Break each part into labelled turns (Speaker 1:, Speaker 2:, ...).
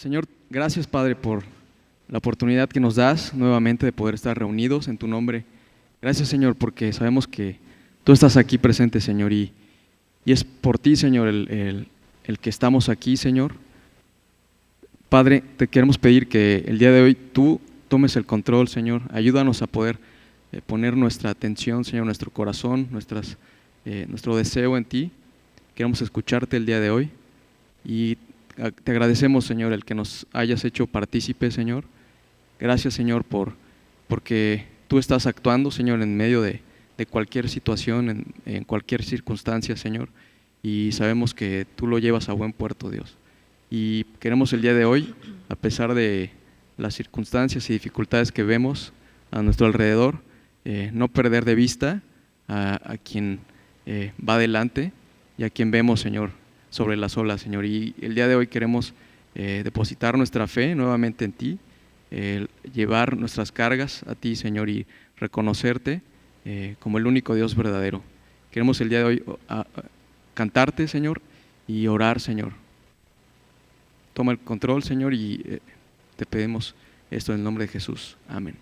Speaker 1: Señor, gracias, Padre, por la oportunidad que nos das nuevamente de poder estar reunidos en tu nombre. Gracias, Señor, porque sabemos que tú estás aquí presente, Señor, y es por ti, Señor, el que estamos aquí, Señor. Padre, te queremos pedir que el día de hoy tú tomes el control, Señor. Ayúdanos a poder poner nuestra atención, Señor, nuestro corazón, nuestro deseo en ti. Queremos escucharte el día de hoy y te agradecemos, Señor, el que nos hayas hecho partícipes, Señor. Gracias, Señor, porque tú estás actuando, Señor, en medio de cualquier situación, en cualquier circunstancia, Señor, y sabemos que tú lo llevas a buen puerto, Dios. Y queremos el día de hoy, a pesar de las circunstancias y dificultades que vemos a nuestro alrededor, no perder de vista a quien va adelante y a quien vemos, Señor, sobre las olas, Señor. Y el día de hoy queremos depositar nuestra fe nuevamente en ti, llevar nuestras cargas a ti, Señor, y reconocerte como el único Dios verdadero. Queremos el día de hoy cantarte, Señor, y orar, Señor. Toma el control, Señor, y te pedimos esto en el nombre de Jesús. Amén.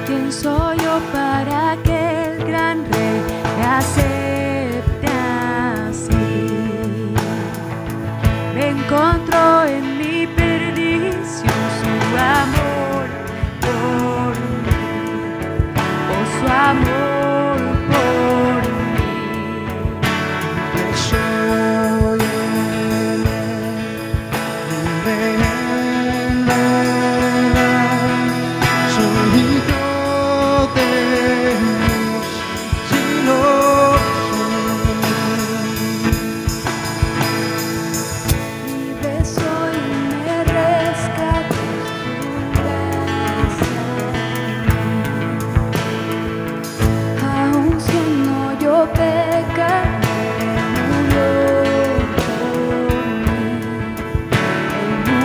Speaker 2: ¿Quién soy yo para que el gran Rey me acepte así? Me encontró en mi perdición su amor por mí, oh, su amor por mí.
Speaker 3: Yo soy el soy hijo de Dios, si lo
Speaker 2: Libre soy y me rescató su gracia. Aun siendo yo pecador, Él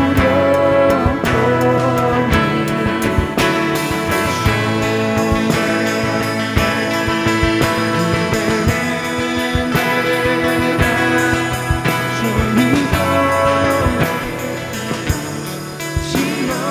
Speaker 2: murió por mí.
Speaker 3: soy hijo si lo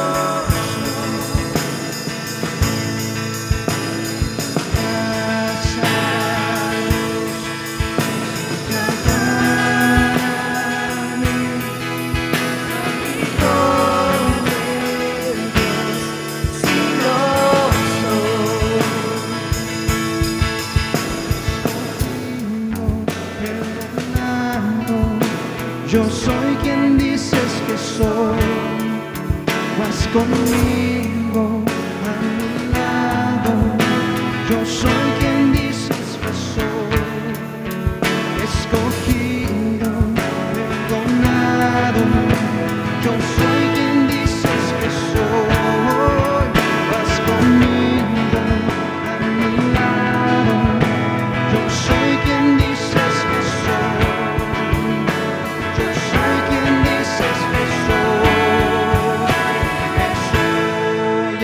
Speaker 3: Yo soy quien dices que soy, vas conmigo a mi lado. Yo soy quien dices que soy, escogido, perdonado. Yo soy quien dices que soy, vas conmigo a mi lado. Yo soy quien dices que soy. Yo soy quien dices que soy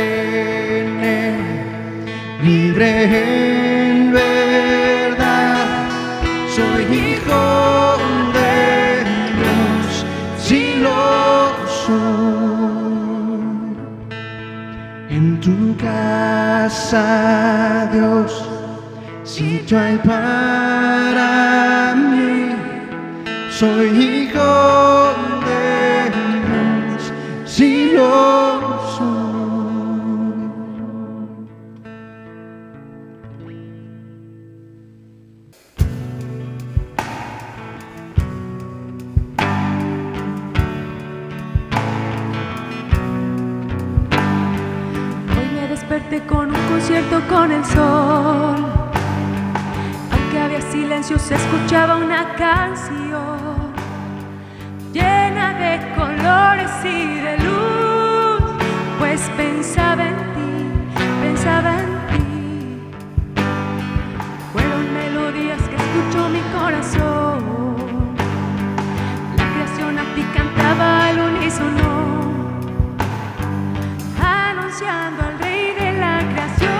Speaker 3: en él, libre en verdad, soy hijo de Dios, si lo soy. En tu casa, Dios, sitio hay para mí. Soy hijo de Dios, si lo soy.
Speaker 2: Hoy me desperté con un concierto con el sol. Aunque había silencio, se escuchaba una canción llena de colores y de luz, pues pensaba en ti, pensaba en ti. Fueron melodías que escuchó mi corazón. La creación a ti cantaba al unísono, anunciando al Rey de la creación.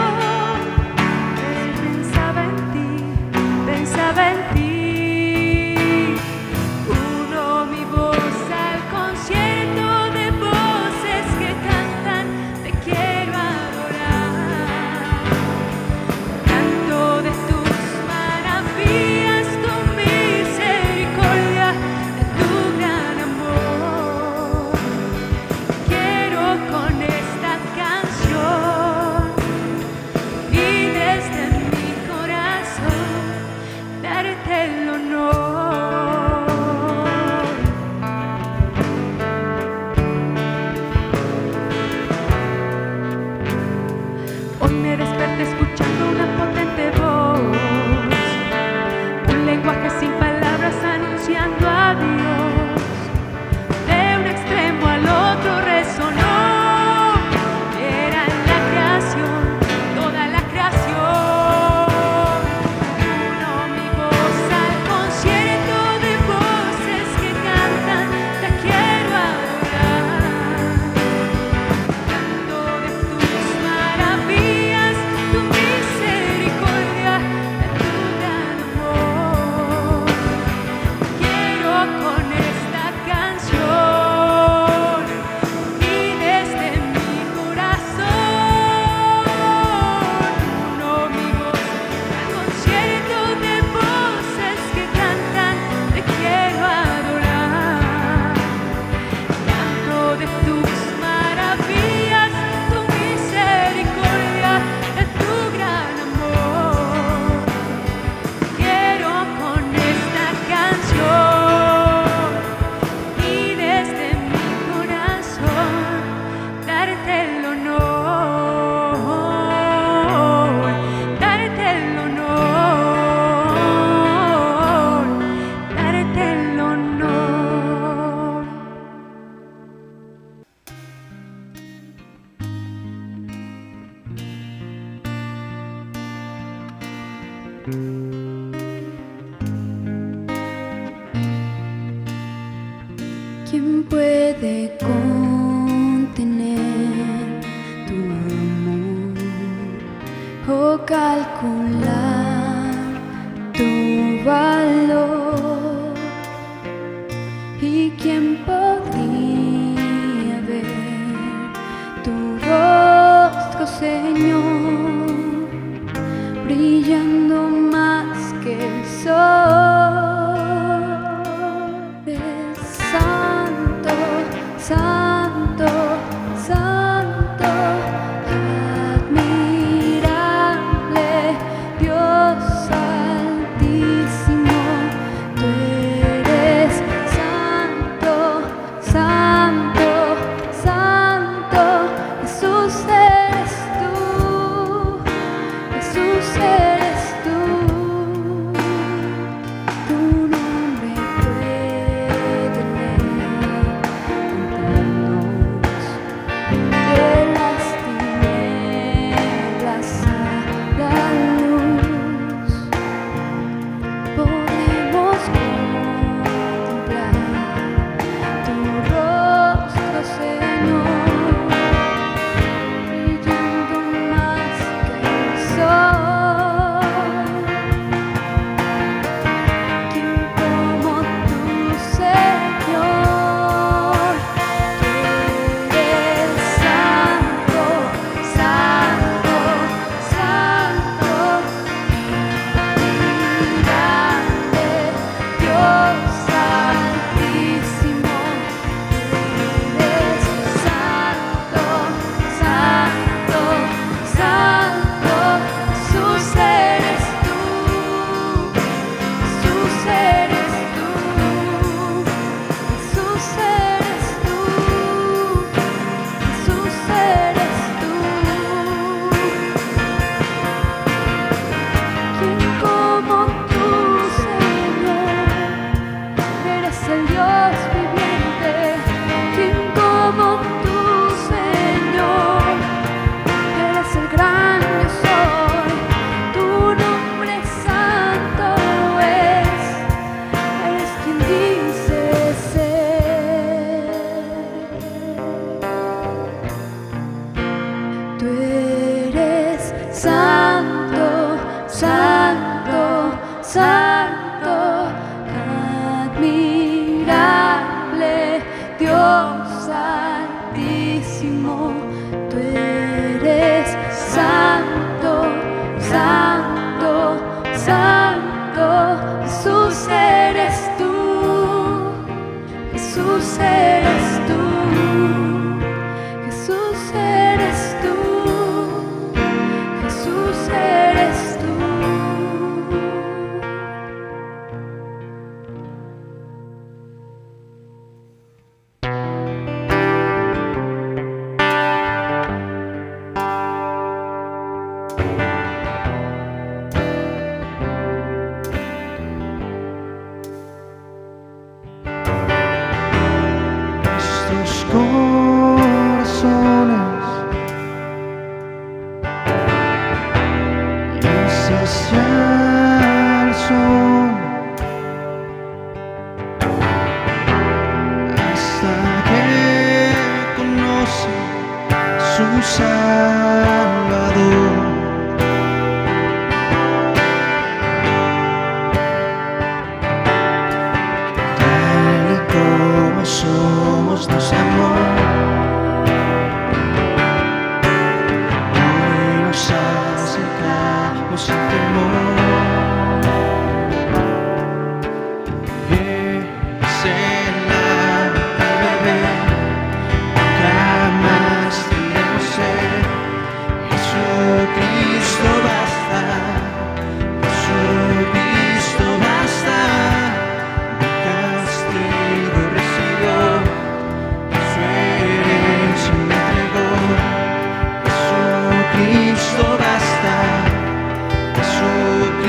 Speaker 2: ¿Quién puede contener tu amor o calcular tu valor? ¿Y quién podría ver tu rostro, Señor, brillando más que el sol? Es santo, santo, santo, admirable, Dios altísimo. Tú eres santo, santo, santo. Jesús eres tú, Jesús eres tú. Tu nombre puede levantarnos de las tinieblas a la luz. Podemos contemplar tu rostro, Señor, brillando más que el sol. ¿Quién como tú, Señor? Tú eres santo, santo, santo, admirable, Dios altísimo. Tú eres santo, santo, santo. Jesús eres tú, Jesús eres tú, Jesús eres tú, Jesús eres tú. ¿Quién como tú, Señor? Eres el Dios viviente. ¿Quién como tú, Señor? Eres el gran yo soy. Tu nombre santo es. Eres quien dice ser. Tú eres santo, santo, santo, admirable, Dios altísimo. Tú eres santo, santo, santo. Jesús eres tú, Jesús eres tú, Jesús eres tú, Jesús eres tú.
Speaker 3: Nuestros corazones insaciables son hasta que conocen su Salvador. Tal y como somos nos amó, hoy nos acercamos sin temor. Es el agua de beber, jamás tendremos sed. Jesucristo basta, Jesucristo basta. Mi castigo recibió, su herencia me entregó. Jesucristo basta, Jesucristo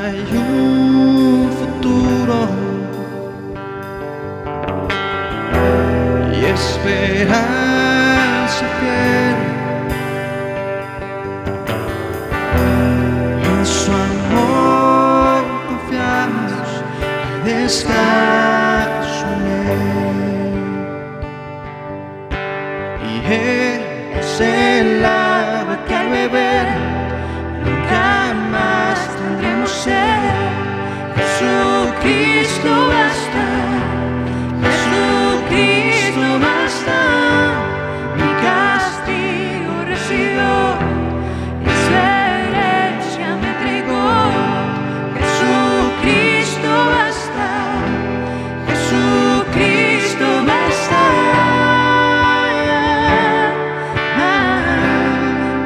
Speaker 3: hay un futuro y esperanza fiel. En su amor confiamos y descanso en él. Y él es el agua que al beber nunca más tendremos sed. Jesucristo basta, Jesucristo basta. Mi castigo recibió y su herencia me entregó. Jesucristo basta, Jesucristo basta.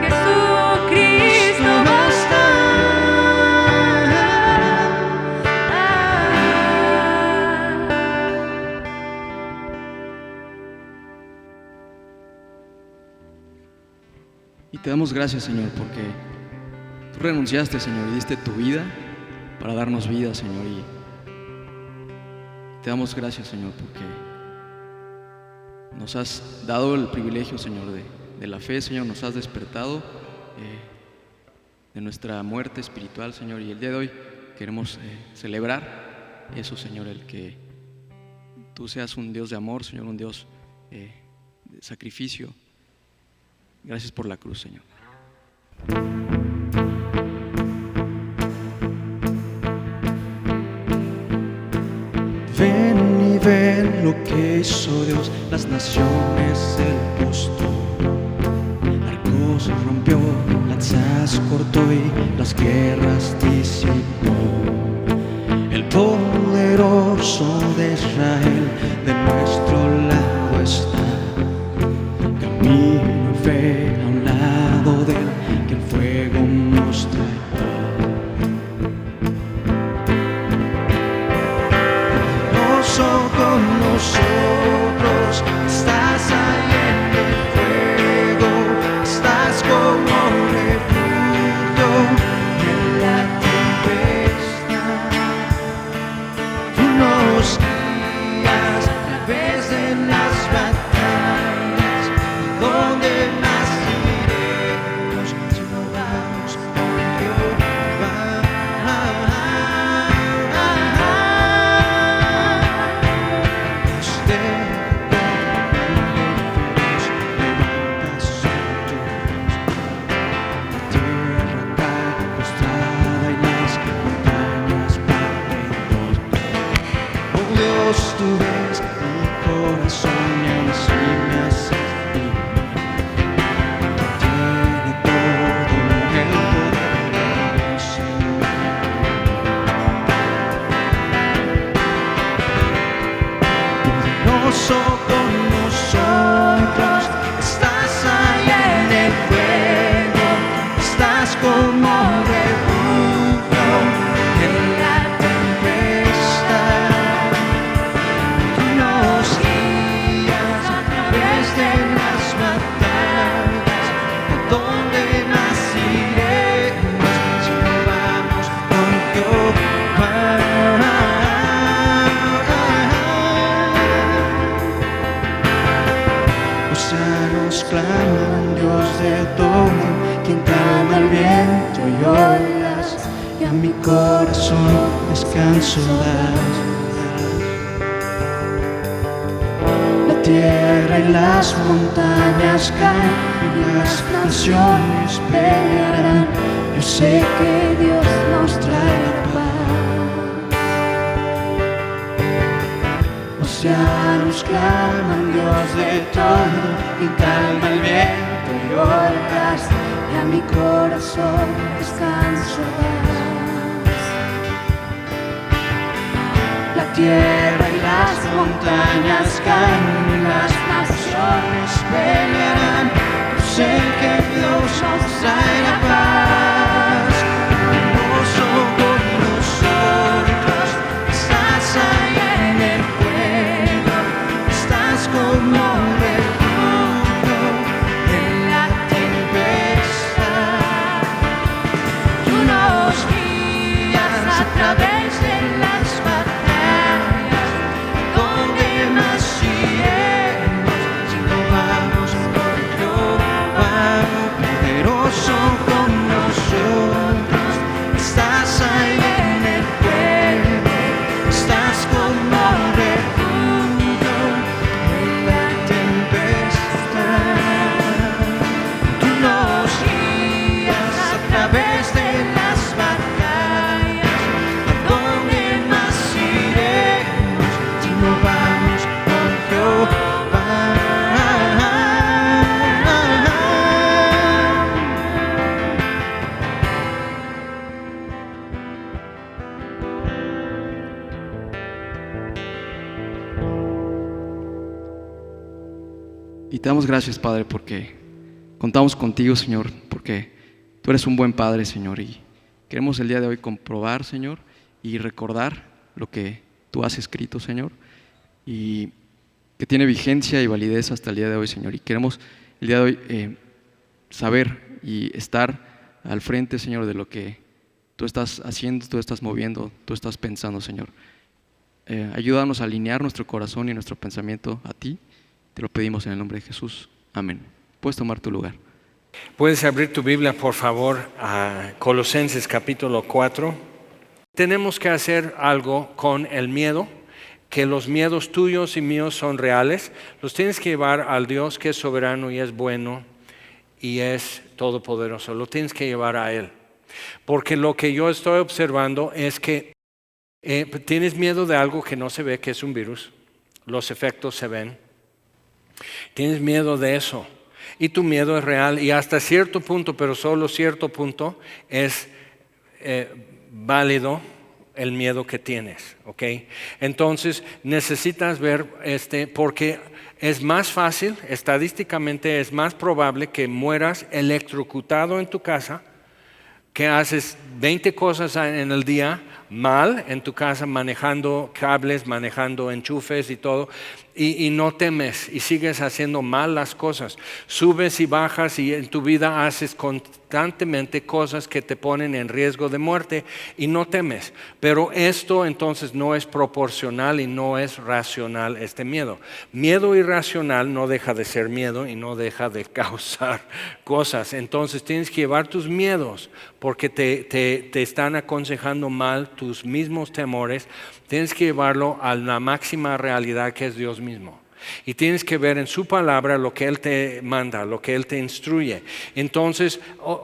Speaker 3: Jesucristo basta.
Speaker 1: Y te damos gracias, Señor, porque tú renunciaste, Señor, y diste tu vida para darnos vida, Señor. Y te damos gracias, Señor, porque nos has dado el privilegio, Señor, de la fe, Señor. Nos has despertado de nuestra muerte espiritual, Señor. Y el día de hoy queremos celebrar eso, Señor, el que tú seas un Dios de amor, Señor, un Dios de sacrificio. Gracias por la cruz, Señor.
Speaker 3: Ven y ven lo que hizo Dios, las naciones Él postó. Arcos rompió, lanzas cortó y las guerras disipó. El poderoso de Israel de nuestro lado está. Camino en fe a un lado de él, que el fuego nos trae. Con nosotros, estás ahí en el fuego, estás como refugio en la tempestad. Tú nos guías a través de las batallas. ¿Dónde más iremos si no vamos con Jehová? Tú ves mi corazón y así me haces vivir. Tiene todo el poder, Señor. Poderoso con nosotros, estás ahí en el fuego, estás como refugio en la tempestad. ¿Dónde más iremos si no vamos con Jehová? Océanos claman, Dios de todo, quien calma el viento y olas, y a mi corazón descanso das. La tierra y las montañas caen, las naciones pelearán. Yo sé que Dios nos traerá paz. Océanos claman, Dios de todo, y calma el viento y olas, y a mi corazón descanso das. La tierra y las montañas caen, las naciones pelearán. Yo sé que Dios nos traerá paz. Hermoso con nosotros, estás ahí en el fuego, estás como refugio en la tempestad. Tú nos guías a a través de las batallas. ¿Dónde más iremos si no vamos con Jehová? Poderoso con nosotros, estás ahí en el pueblo, estás como refugio en la tempestad. Tú nos guías a través de las batallas. ¿A dónde más iremos si no vamos con Jehová?
Speaker 1: Y te damos gracias, Padre, porque contamos contigo, Señor, porque tú eres un buen Padre, Señor, y queremos el día de hoy comprobar, Señor, y recordar lo que tú has escrito, Señor, y que tiene vigencia y validez hasta el día de hoy, Señor. Y queremos el día de hoy saber y estar al frente, Señor, de lo que tú estás haciendo, tú estás moviendo, tú estás pensando, Señor. Ayúdanos a alinear nuestro corazón y nuestro pensamiento a ti. Te lo pedimos en el nombre de Jesús. Amén. Puedes tomar tu lugar.
Speaker 4: Puedes abrir tu Biblia, por favor, a Colosenses capítulo 4. Tenemos que hacer algo con el miedo, que los miedos tuyos y míos son reales. Los tienes que llevar al Dios que es soberano y es bueno y es todopoderoso. Lo tienes que llevar a Él. Porque lo que yo estoy observando es que tienes miedo de algo que no se ve, que es un virus. Los efectos se ven. Tienes miedo de eso. Y tu miedo es real y hasta cierto punto, pero solo cierto punto, es válido el miedo que tienes, ¿ok? Entonces necesitas ver porque es más fácil, estadísticamente es más probable que mueras electrocutado en tu casa, que haces 20 cosas en el día mal en tu casa, manejando cables, manejando enchufes y todo, y no temes y sigues haciendo mal las cosas. Subes y bajas y en tu vida haces constantemente cosas que te ponen en riesgo de muerte y no temes. Pero esto entonces no es proporcional y no es racional este miedo. Miedo irracional no deja de ser miedo y no deja de causar cosas. Entonces tienes que llevar tus miedos porque te están aconsejando mal tus mismos temores. Tienes que llevarlo a la máxima realidad que es Dios mismo. Y tienes que ver en su palabra lo que Él te manda, lo que Él te instruye. Entonces,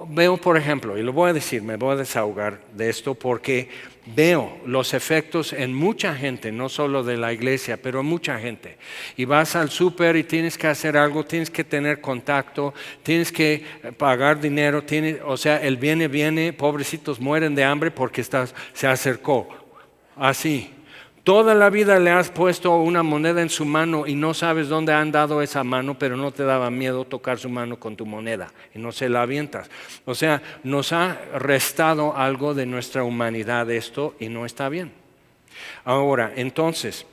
Speaker 4: veo por ejemplo, y lo voy a decir, me voy a desahogar de esto porque veo los efectos en mucha gente, no solo de la iglesia, pero en mucha gente. Y vas al súper y tienes que hacer algo, tienes que tener contacto, tienes que pagar dinero, o sea, el viene, pobrecitos mueren de hambre porque se acercó. Así. Toda la vida le has puesto una moneda en su mano y no sabes dónde han dado esa mano, pero no te daba miedo tocar su mano con tu moneda y no se la avientas. O sea, nos ha restado algo de nuestra humanidad esto y no está bien. Ahora, entonces,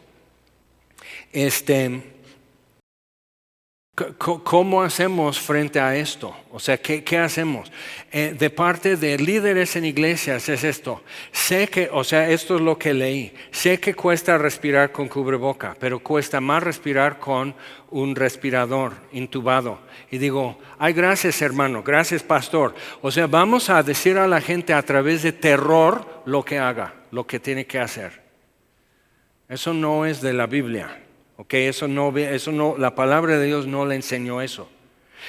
Speaker 4: ¿cómo hacemos frente a esto? O sea, ¿qué hacemos? De parte de líderes en iglesias es esto. Sé que, o sea, esto es lo que leí. Sé que cuesta respirar con cubreboca, pero cuesta más respirar con un respirador intubado. Y digo, ay, gracias hermano, gracias pastor. O sea, vamos a decir a la gente a través de terror lo que haga, lo que tiene que hacer. Eso no es de la Biblia. Okay, eso no, la palabra de Dios no le enseñó eso,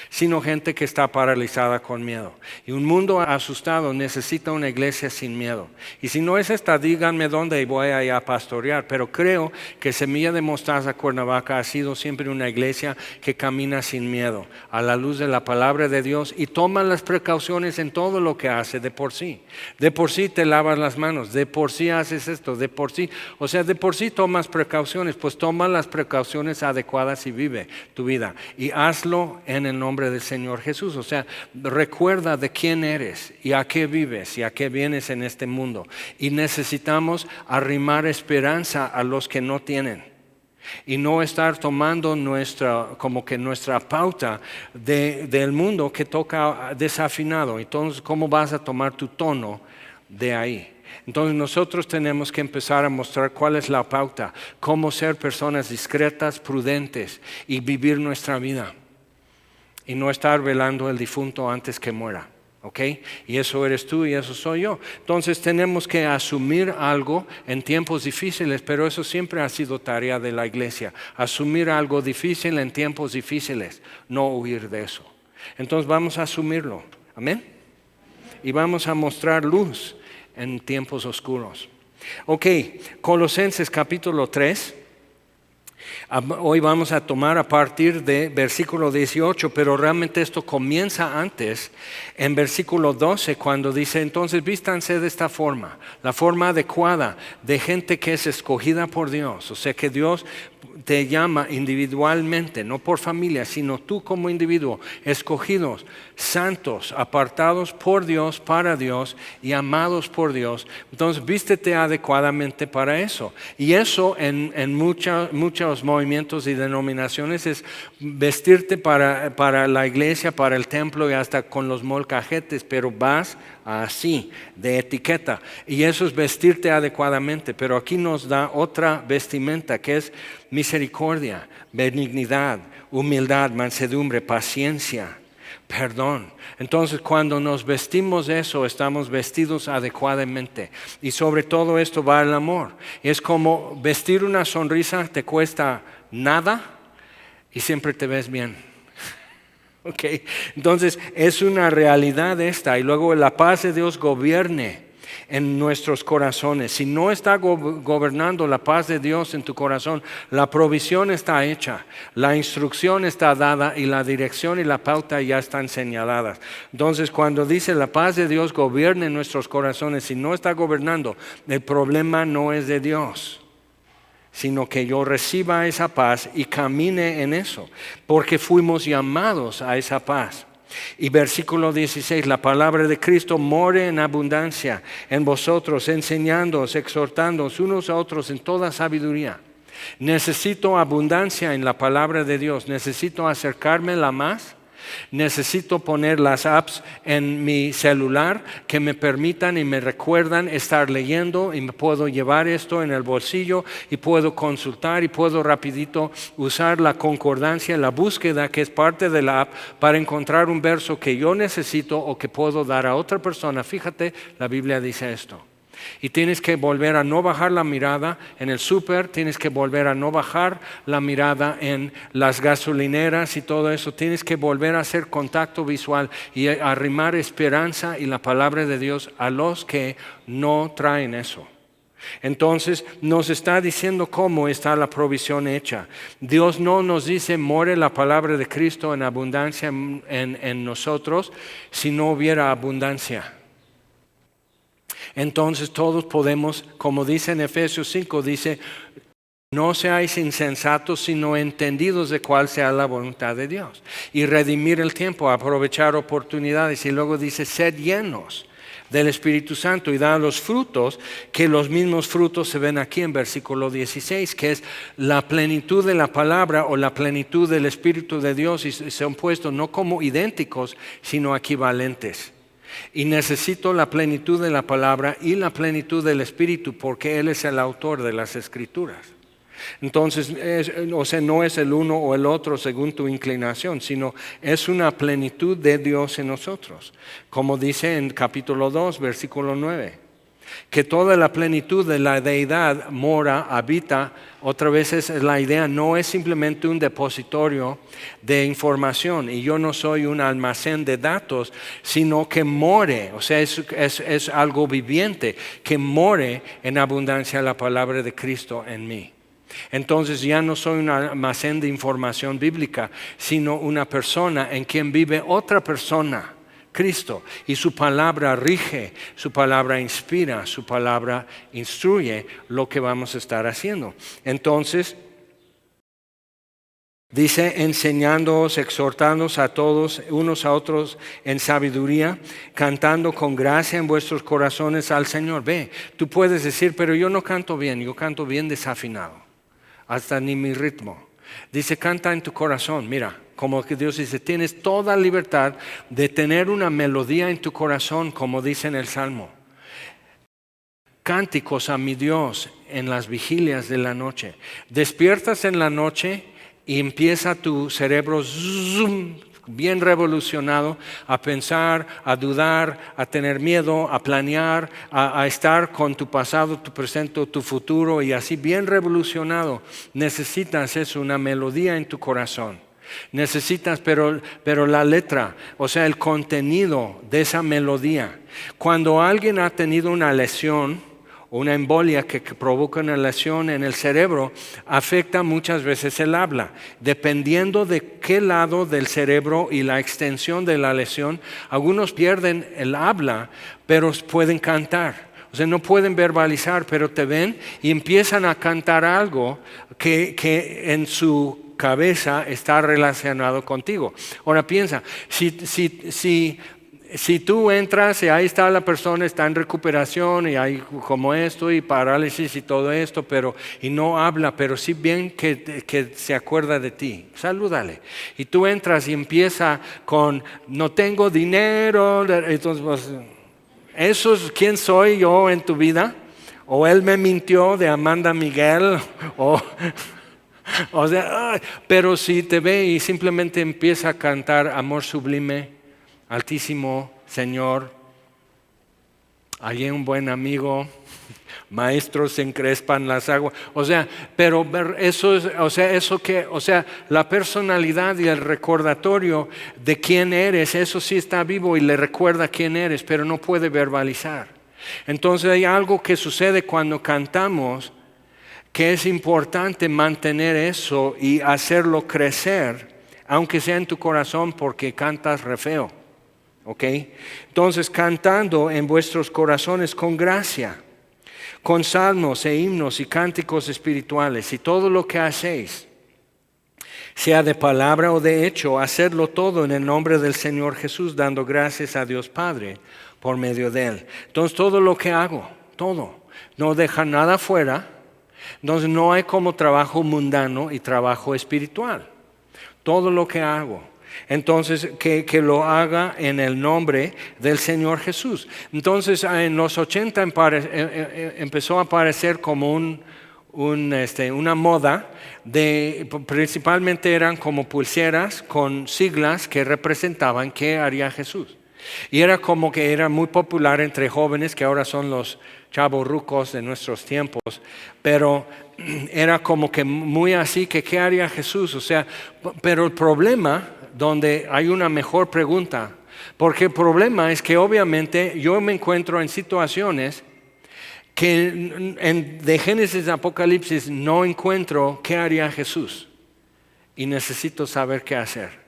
Speaker 4: sino gente que está paralizada con miedo. Y un mundo asustado necesita una iglesia sin miedo. Y si no es esta, díganme dónde y voy a ir a pastorear. Pero creo que Semilla de Mostaza Cuernavaca ha sido siempre una iglesia que camina sin miedo, a la luz de la palabra de Dios y toma las precauciones en todo lo que hace de por sí. De por sí te lavas las manos, de por sí haces esto, de por sí. O sea, de por sí tomas precauciones, pues toma las precauciones adecuadas y vive tu vida. Y hazlo en el nombre del Señor Jesús. O sea, recuerda de quién eres y a qué vives y a qué vienes en este mundo. Y necesitamos arrimar esperanza a los que no tienen. Y no estar tomando nuestra pauta del mundo que toca desafinado. Entonces, ¿cómo vas a tomar tu tono de ahí? Entonces nosotros tenemos que empezar a mostrar cuál es la pauta, cómo ser personas discretas, prudentes y vivir nuestra vida. Y no estar velando al difunto antes que muera. ¿Ok? Y eso eres tú y eso soy yo. Entonces tenemos que asumir algo en tiempos difíciles, pero eso siempre ha sido tarea de la iglesia. Asumir algo difícil en tiempos difíciles, no huir de eso. Entonces vamos a asumirlo. Amén. Y vamos a mostrar luz en tiempos oscuros. Ok, Colosenses capítulo 3. Hoy vamos a tomar a partir de versículo 18, pero realmente esto comienza antes, en versículo 12, cuando dice, entonces vístanse de esta forma, la forma adecuada de gente que es escogida por Dios. O sea que Dios te llama individualmente, no por familia, sino tú como individuo, escogidos, santos, apartados por Dios, para Dios y amados por Dios. Entonces vístete adecuadamente para eso. Y eso en muchos movimientos y denominaciones es vestirte para la iglesia, para el templo y hasta con los molcajetes, pero vas así, de etiqueta. Y eso es vestirte adecuadamente, pero aquí nos da otra vestimenta que es misericordia, benignidad, humildad, mansedumbre, paciencia, perdón. Entonces cuando nos vestimos de eso, estamos vestidos adecuadamente. Y sobre todo esto va el amor. Es como vestir una sonrisa te cuesta nada y siempre te ves bien. Okay. Entonces es una realidad esta. Y luego la paz de Dios gobierne en nuestros corazones. Si no está gobernando la paz de Dios en tu corazón, la provisión está hecha, la instrucción está dada y la dirección y la pauta ya están señaladas. Entonces cuando dice la paz de Dios gobierne en nuestros corazones, si no está gobernando, el problema no es de Dios, sino que yo reciba esa paz y camine en eso, porque fuimos llamados a esa paz. Y versículo 16, la palabra de Cristo more en abundancia en vosotros, enseñándoos, exhortándoos unos a otros en toda sabiduría. Necesito abundancia en la palabra de Dios, necesito acercármela más. Necesito poner las apps en mi celular que me permitan y me recuerdan estar leyendo y me puedo llevar esto en el bolsillo y puedo consultar y puedo rapidito usar la concordancia, la búsqueda que es parte de la app para encontrar un verso que yo necesito o que puedo dar a otra persona. Fíjate, la Biblia dice esto. Y tienes que volver a no bajar la mirada en el súper, tienes que volver a no bajar la mirada en las gasolineras y todo eso. Tienes que volver a hacer contacto visual y arrimar esperanza y la palabra de Dios a los que no traen eso. Entonces nos está diciendo cómo está la provisión hecha. Dios no nos dice more la palabra de Cristo en abundancia en nosotros si no hubiera abundancia. Entonces todos podemos, como dice en Efesios 5, dice, no seáis insensatos, sino entendidos de cuál sea la voluntad de Dios. Y redimir el tiempo, aprovechar oportunidades. Y luego dice, sed llenos del Espíritu Santo y da los frutos, que los mismos frutos se ven aquí en versículo 16, que es la plenitud de la palabra o la plenitud del Espíritu de Dios. Y son puestos no como idénticos, sino equivalentes. Y necesito la plenitud de la palabra y la plenitud del Espíritu porque Él es el autor de las Escrituras. Entonces, no es el uno o el otro según tu inclinación, sino es una plenitud de Dios en nosotros. Como dice en capítulo 2, versículo 9. Que toda la plenitud de la deidad mora, habita. Otra vez es la idea, no es simplemente un depositorio de información y yo no soy un almacén de datos, sino que more, o sea, es algo viviente, que more en abundancia la palabra de Cristo en mí. Entonces ya no soy un almacén de información bíblica, sino una persona en quien vive otra persona, Cristo, y su palabra rige, su palabra inspira, su palabra instruye lo que vamos a estar haciendo. Entonces, dice, enseñándoos, exhortándoos a todos, unos a otros en sabiduría, cantando con gracia en vuestros corazones al Señor. Ve, tú puedes decir, pero yo no canto bien, yo canto bien desafinado, hasta ni mi ritmo. Dice, canta en tu corazón, mira. Como que Dios dice, tienes toda libertad de tener una melodía en tu corazón, como dice en el Salmo. cánticos a mi Dios en las vigilias de la noche. Despiertas en la noche y empieza tu cerebro zoom, bien revolucionado a pensar, a dudar, a tener miedo, a planear, a estar con tu pasado, tu presente, tu futuro, y así bien revolucionado. Necesitas eso, una melodía en tu corazón. Necesitas, pero la letra, o sea, el contenido de esa melodía. Cuando alguien ha tenido una lesión, una embolia que provoca una lesión en el cerebro, afecta muchas veces el habla. Dependiendo de qué lado del cerebro y la extensión de la lesión, algunos pierden el habla, pero pueden cantar. O sea, no pueden verbalizar, pero te ven y empiezan a cantar algo que en su cabeza está relacionado contigo. Ahora piensa, si tú entras y ahí está la persona, está en recuperación y hay como esto y parálisis y todo esto, y no habla, pero sí bien que se acuerda de ti, salúdale. Y tú entras y empieza con, no tengo dinero, entonces pues, ¿eso es quién soy yo en tu vida? ¿O él me mintió de Amanda Miguel? O sea, pero si te ve y simplemente empieza a cantar amor sublime, Altísimo Señor, alguien un buen amigo, maestros se encrespan las aguas. O sea, pero eso es, la personalidad y el recordatorio de quién eres, eso sí está vivo y le recuerda quién eres, pero no puede verbalizar. Entonces hay algo que sucede cuando cantamos, que es importante mantener eso y hacerlo crecer, aunque sea en tu corazón, porque cantas re feo. ¿Okay? Entonces, cantando en vuestros corazones con gracia, con salmos e himnos y cánticos espirituales, y todo lo que hacéis, sea de palabra o de hecho, hacedlo todo en el nombre del Señor Jesús, dando gracias a Dios Padre por medio de Él. Entonces, todo lo que hago, todo, no deja nada fuera. Entonces, no hay como trabajo mundano y trabajo espiritual. Todo lo que hago. Entonces, que lo haga en el nombre del Señor Jesús. Entonces, en los 80 empezó a aparecer como una moda, principalmente eran como pulseras con siglas que representaban qué haría Jesús. Y era como que era muy popular entre jóvenes, que ahora son los chavos rucos de nuestros tiempos, pero era como que muy así, que qué haría Jesús. O sea, pero el problema, donde hay una mejor pregunta, porque el problema es que obviamente yo me encuentro en situaciones que de Génesis a Apocalipsis no encuentro qué haría Jesús y necesito saber qué hacer.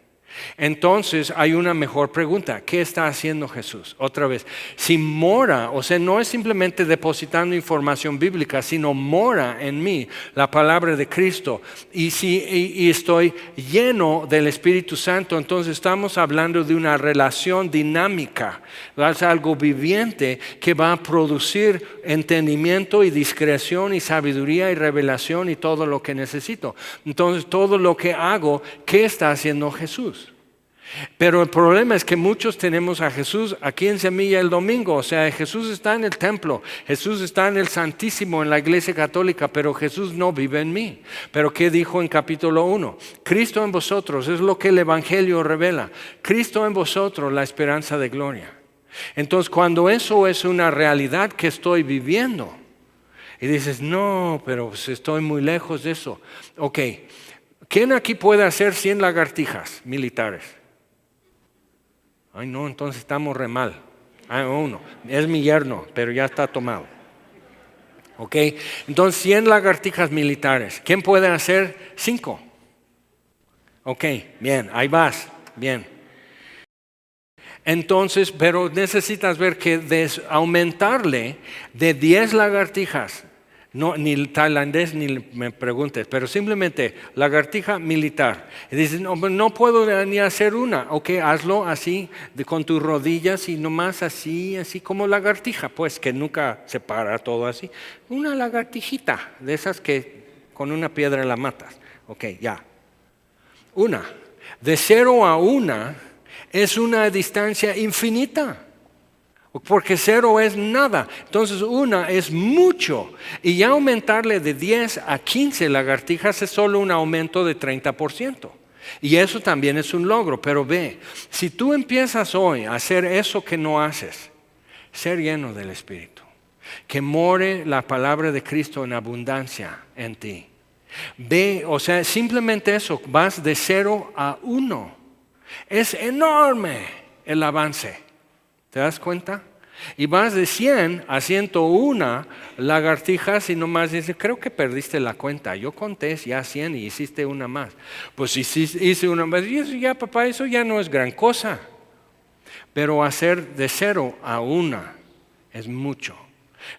Speaker 4: Entonces hay una mejor pregunta: ¿qué está haciendo Jesús? Otra vez, si mora, o sea, no es simplemente depositando información bíblica, sino mora en mí la palabra de Cristo, y estoy lleno del Espíritu Santo, entonces estamos hablando de una relación dinámica, es algo viviente que va a producir entendimiento y discreción y sabiduría y revelación y todo lo que necesito. Entonces todo lo que hago, ¿qué está haciendo Jesús? Pero el problema es que muchos tenemos a Jesús aquí en Semilla el domingo. O sea, Jesús está en el templo, Jesús está en el Santísimo, en la Iglesia Católica, pero Jesús no vive en mí. Pero ¿qué dijo en capítulo 1? Cristo en vosotros, es lo que el Evangelio revela. Cristo en vosotros, la esperanza de gloria. Entonces, cuando eso es una realidad que estoy viviendo, y dices, no, pero estoy muy lejos de eso. Ok, ¿quién aquí puede hacer 100 lagartijas militares? Ay, no, entonces estamos re mal. Uno, es mi yerno, pero ya está tomado. Ok, entonces 100 lagartijas militares. ¿Quién puede hacer 5? Ok, bien, ahí vas, bien. Entonces, pero necesitas ver que aumentarle de 10 lagartijas, no, ni tailandés ni me preguntes, pero simplemente lagartija militar. Y dices, no puedo ni hacer una. Ok, hazlo así, con tus rodillas y nomás así como lagartija, pues que nunca se para todo así. Una lagartijita, de esas que con una piedra la matas. Ok, ya. Una. De 0 a 1 es una distancia infinita. Porque 0 es nada. Entonces 1 es mucho. Y ya aumentarle de 10 a 15 lagartijas es solo un aumento de 30%. Y eso también es un logro. Pero ve, si tú empiezas hoy a hacer eso que no haces, ser lleno del Espíritu, que more la palabra de Cristo en abundancia en ti. Ve, o sea, simplemente eso, vas de 0 a 1. Es enorme el avance. ¿Te das cuenta? Y vas de 100 a 101 lagartijas y nomás dices, creo que perdiste la cuenta. Yo conté ya 100 y hiciste una más. Pues si hice una más, y eso ya, papá, eso ya no es gran cosa. Pero hacer de 0 a 1 es mucho.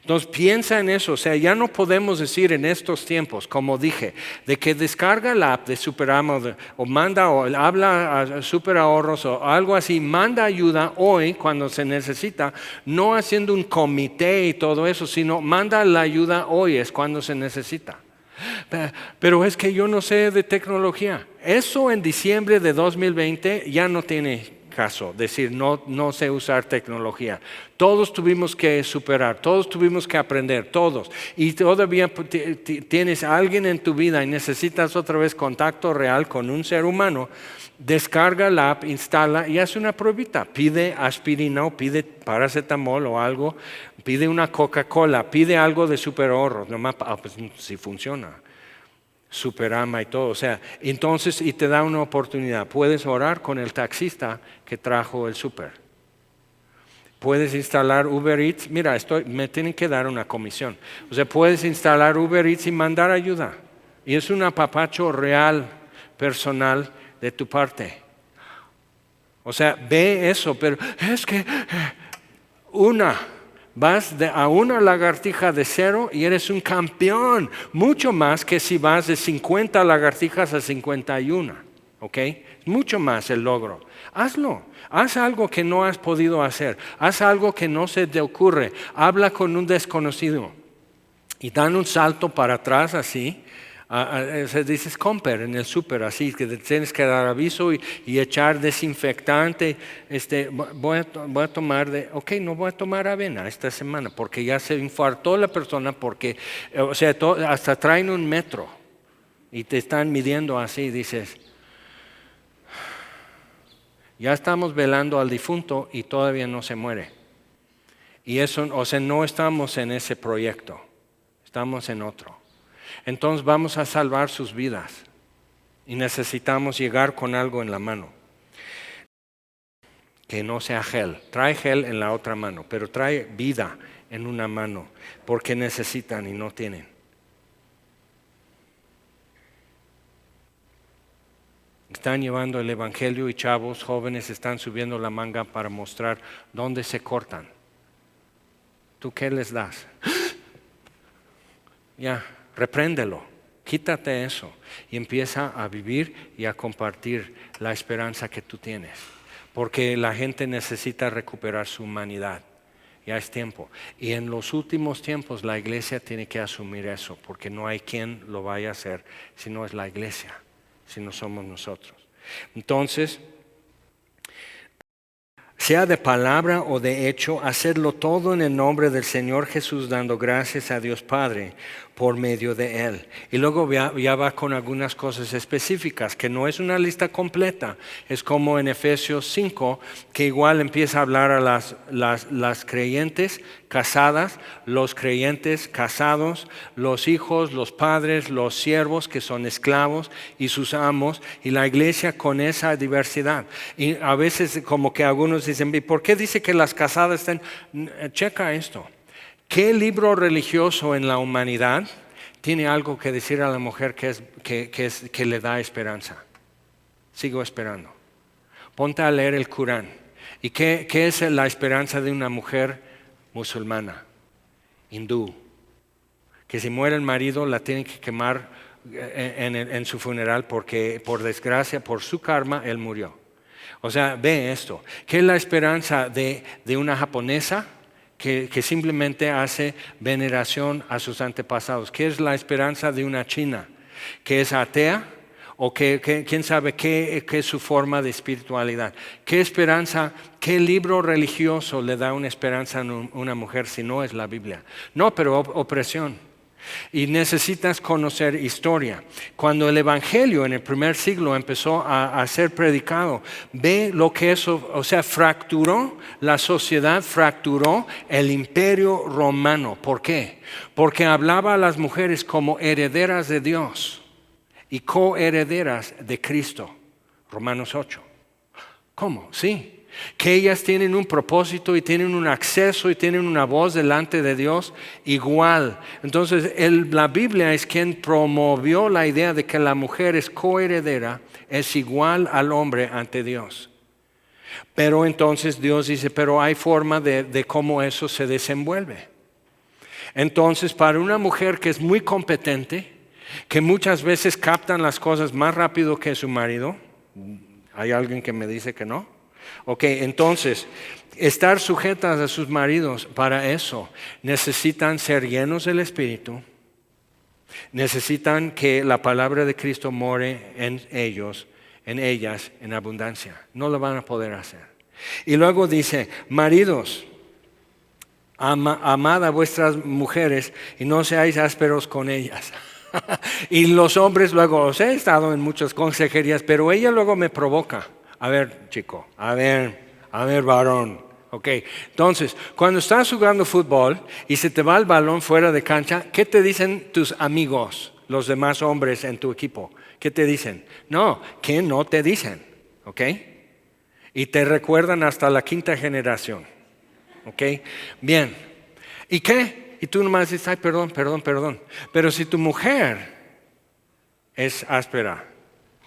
Speaker 4: Entonces piensa en eso, o sea, ya no podemos decir en estos tiempos, como dije, de que descarga la app de Superama o manda o habla a Super Ahorros o algo así, manda ayuda hoy cuando se necesita, no haciendo un comité y todo eso, sino manda la ayuda hoy, es cuando se necesita. Pero es que yo no sé de tecnología. Eso en diciembre de 2020 ya no tiene caso, decir no sé usar tecnología. Todos tuvimos que superar, todos tuvimos que aprender, todos. Y todavía tienes a alguien en tu vida y necesitas otra vez contacto real con un ser humano, descarga la app, instala y hace una pruebita. Pide aspirina o pide paracetamol o algo, pide una Coca-Cola, pide algo de Super Ahorros, nomás, pues si funciona. Superama y todo, o sea, entonces y te da una oportunidad. Puedes orar con el taxista que trajo el súper. Puedes instalar Uber Eats. Mira, me tienen que dar una comisión. O sea, puedes instalar Uber Eats y mandar ayuda. Y es un apapacho real, personal de tu parte. O sea, ve eso, pero es que vas a una lagartija de 0 y eres un campeón. Mucho más que si vas de 50 lagartijas a 51. ¿Ok? Mucho más el logro. Hazlo. Haz algo que no has podido hacer. Haz algo que no se te ocurre. Habla con un desconocido. Y dan un salto para atrás así. Se dice comper en el súper, así que tienes que dar aviso y echar desinfectante. Voy a tomar no voy a tomar avena esta semana porque ya se infartó la persona porque, o sea, hasta traen un metro y te están midiendo así, dices, ya estamos velando al difunto y todavía no se muere. Y eso, o sea, no estamos en ese proyecto, estamos en otro. Entonces vamos a salvar sus vidas y necesitamos llegar con algo en la mano. Que no sea gel. Trae gel en la otra mano, pero trae vida en una mano porque necesitan y no tienen. Están llevando el evangelio y chavos jóvenes están subiendo la manga para mostrar dónde se cortan. ¿Tú qué les das? Ya. Repréndelo, quítate eso y empieza a vivir y a compartir la esperanza que tú tienes. Porque la gente necesita recuperar su humanidad. Ya es tiempo. Y en los últimos tiempos la iglesia tiene que asumir eso, porque no hay quien lo vaya a hacer si no es la iglesia, si no somos nosotros. Entonces, sea de palabra o de hecho, hacerlo todo en el nombre del Señor Jesús, dando gracias a Dios Padre por medio de Él. Y luego ya va con algunas cosas específicas, que no es una lista completa. Es como en Efesios 5, que igual empieza a hablar a las creyentes casadas, los creyentes casados, los hijos, los padres, los siervos que son esclavos y sus amos, y la iglesia con esa diversidad. Y a veces como que algunos dicen, ¿por qué dice que las casadas están? Checa esto. ¿Qué libro religioso en la humanidad tiene algo que decir a la mujer que le da esperanza? Sigo esperando. Ponte a leer el Corán. ¿Y qué es la esperanza de una mujer musulmana, hindú? Que si muere el marido la tienen que quemar en su funeral porque por desgracia, por su karma, él murió. O sea, ve esto. ¿Qué es la esperanza de una japonesa? Que simplemente hace veneración a sus antepasados. ¿Qué es la esperanza de una china? Que es atea o quién sabe qué es su forma de espiritualidad. ¿Qué esperanza, qué libro religioso le da una esperanza a una mujer si no es la Biblia? No, pero opresión. Y necesitas conocer historia. Cuando el Evangelio en el primer siglo empezó a ser predicado, ve lo que eso, o sea, fracturó la sociedad, fracturó el imperio romano. ¿Por qué? Porque hablaba a las mujeres como herederas de Dios y coherederas de Cristo. Romanos 8. ¿Cómo? Sí. Que ellas tienen un propósito y tienen un acceso y tienen una voz delante de Dios igual. Entonces la Biblia es quien promovió la idea de que la mujer es coheredera, es igual al hombre ante Dios. Pero entonces Dios dice, pero hay forma de cómo eso se desenvuelve. Entonces para una mujer que es muy competente, que muchas veces captan las cosas más rápido que su marido, ¿hay alguien que me dice que no? Ok, entonces, estar sujetas a sus maridos, para eso necesitan ser llenos del Espíritu, necesitan que la palabra de Cristo more en ellos, en ellas, en abundancia. No lo van a poder hacer. Y luego dice, maridos, amad a vuestras mujeres y no seáis ásperos con ellas. Y los hombres luego, os he estado en muchas consejerías, pero ella luego me provoca. A ver, chico, a ver, varón. Ok, entonces, cuando estás jugando fútbol y se te va el balón fuera de cancha, ¿qué te dicen tus amigos, los demás hombres en tu equipo? ¿Qué te dicen? No, ¿qué no te dicen? Ok, y te recuerdan hasta la 5ª generación. Ok, bien. ¿Y qué? Y tú nomás dices, ay, perdón. Pero si tu mujer es áspera,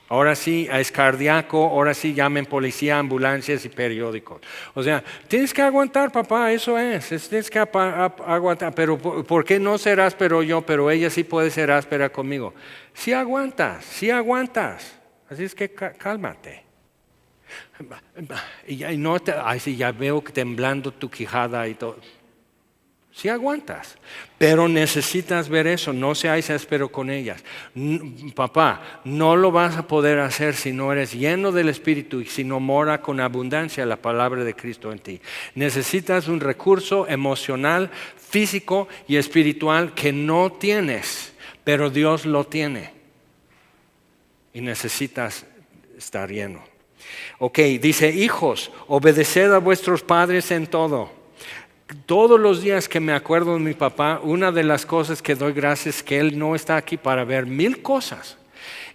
Speaker 4: ahora sí es cardíaco, ahora sí llamen policía, ambulancias y periódicos. O sea, tienes que aguantar, papá, eso es. Tienes que aguantar. Pero ¿por qué no ser áspero yo, pero ella sí puede ser áspera conmigo? Sí aguantas. Así es que cálmate. Y no sí, ya veo que temblando tu quijada y todo. Sí aguantas, pero necesitas ver eso, no seáis áspero con ellas. Papá, no lo vas a poder hacer si no eres lleno del Espíritu y si no mora con abundancia la palabra de Cristo en ti. Necesitas un recurso emocional, físico y espiritual que no tienes, pero Dios lo tiene. Y necesitas estar lleno. Ok, dice, hijos, obedeced a vuestros padres en todo. Todos los días que me acuerdo de mi papá, una de las cosas que doy gracias es que él no está aquí para ver 1000 cosas.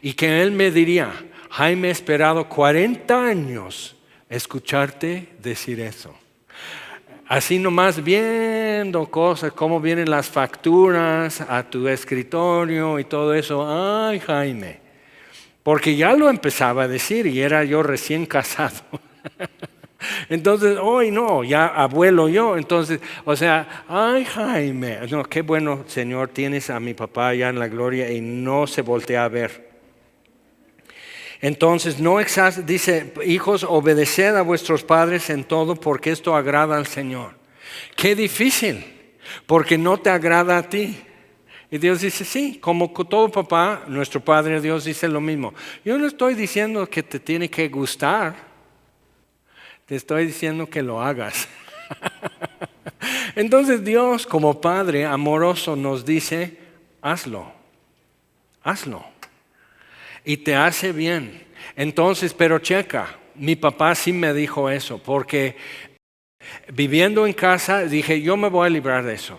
Speaker 4: Y que él me diría, Jaime, he esperado 40 años escucharte decir eso. Así nomás viendo cosas, cómo vienen las facturas a tu escritorio y todo eso. Ay, Jaime. Porque ya lo empezaba a decir y era yo recién casado. Entonces, hoy no, ya abuelo yo. Entonces, o sea, ay Jaime, no, qué bueno Señor tienes a mi papá allá en la gloria y no se voltea a ver. Entonces, dice, hijos, obedeced a vuestros padres en todo porque esto agrada al Señor. Qué difícil, porque no te agrada a ti. Y Dios dice, sí, como todo papá, nuestro Padre Dios dice lo mismo. Yo no estoy diciendo que te tiene que gustar. Te estoy diciendo que lo hagas. Entonces Dios como Padre amoroso nos dice, hazlo. Y te hace bien. Entonces, pero checa, mi papá sí me dijo eso, porque viviendo en casa dije, yo me voy a librar de eso.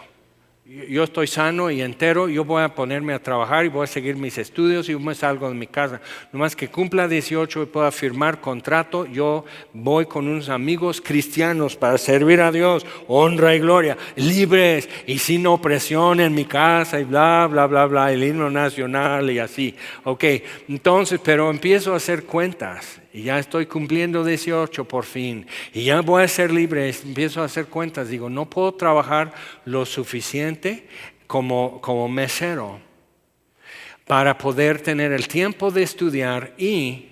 Speaker 4: Yo estoy sano y entero, yo voy a ponerme a trabajar y voy a seguir mis estudios y yo me salgo de mi casa. Nomás que cumpla 18 y pueda firmar contrato, yo voy con unos amigos cristianos para servir a Dios, honra y gloria, libres y sin opresión en mi casa y bla, bla, bla, bla, el himno nacional y así. Ok, entonces, pero empiezo a hacer cuentas. Y ya estoy cumpliendo 18 por fin. Y ya voy a ser libre. Empiezo a hacer cuentas. Digo, no puedo trabajar lo suficiente como mesero para poder tener el tiempo de estudiar y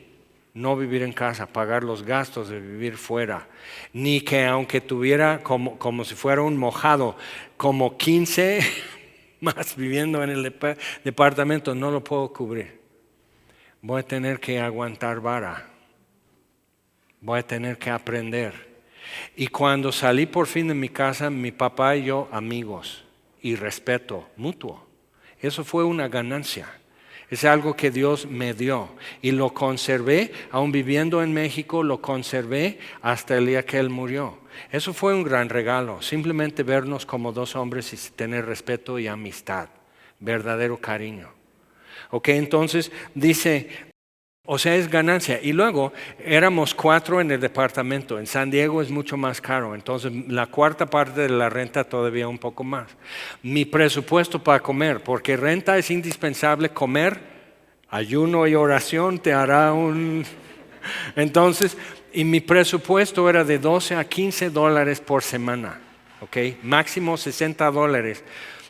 Speaker 4: no vivir en casa, pagar los gastos de vivir fuera. Ni que aunque tuviera como si fuera un mojado, como 15 más viviendo en el departamento, no lo puedo cubrir. voy a tener que aguantar vara. Voy a tener que aprender. Y cuando salí por fin de mi casa, mi papá y yo amigos y respeto mutuo. Eso fue una ganancia. Es algo que Dios me dio y lo conservé, aún viviendo en México, lo conservé hasta el día que Él murió. Eso fue un gran regalo, simplemente vernos como dos hombres y tener respeto y amistad, verdadero cariño. Ok, entonces dice, o sea, es ganancia. Y luego éramos 4 en el departamento. En San Diego es mucho más caro. Entonces la cuarta parte de la renta todavía un poco más. Mi presupuesto para comer, porque renta es indispensable, comer, ayuno y oración te hará un... Entonces, y mi presupuesto era de $12 a $15 por semana. ¿Ok? Máximo $60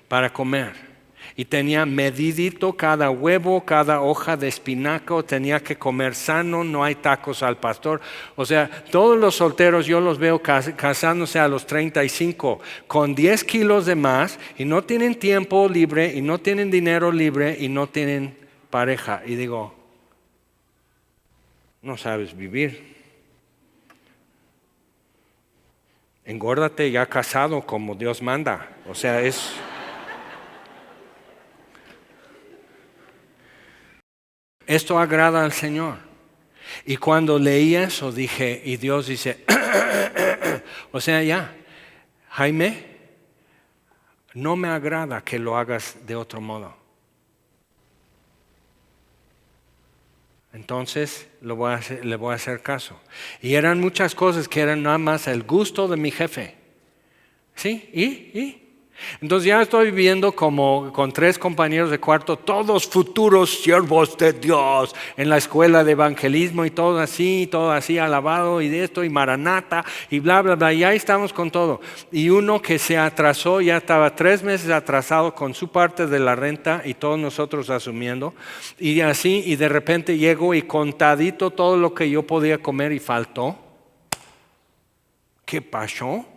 Speaker 4: para comer. Y tenía medidito cada huevo, cada hoja de espinaco, tenía que comer sano, no hay tacos al pastor. O sea, todos los solteros yo los veo casándose a los 35 con 10 kilos de más y no tienen tiempo libre y no tienen dinero libre y no tienen pareja. Y digo, no sabes vivir. Engórdate ya casado como Dios manda. O sea, es... Esto agrada al Señor. Y cuando leí eso dije, y Dios dice, o sea, ya, Jaime, no me agrada que lo hagas de otro modo. Entonces le voy a hacer caso. Y eran muchas cosas que eran nada más el gusto de mi jefe. ¿Sí? ¿Y? Entonces ya estoy viviendo como con 3 compañeros de cuarto, todos futuros siervos de Dios en la escuela de evangelismo y todo así, alabado y de esto y maranata y bla, bla, bla. Y ahí estamos con todo. Y uno que se atrasó, ya estaba 3 meses atrasado con su parte de la renta y todos nosotros asumiendo. Y así, y de repente llego y contadito todo lo que yo podía comer y faltó. ¿Qué pasó?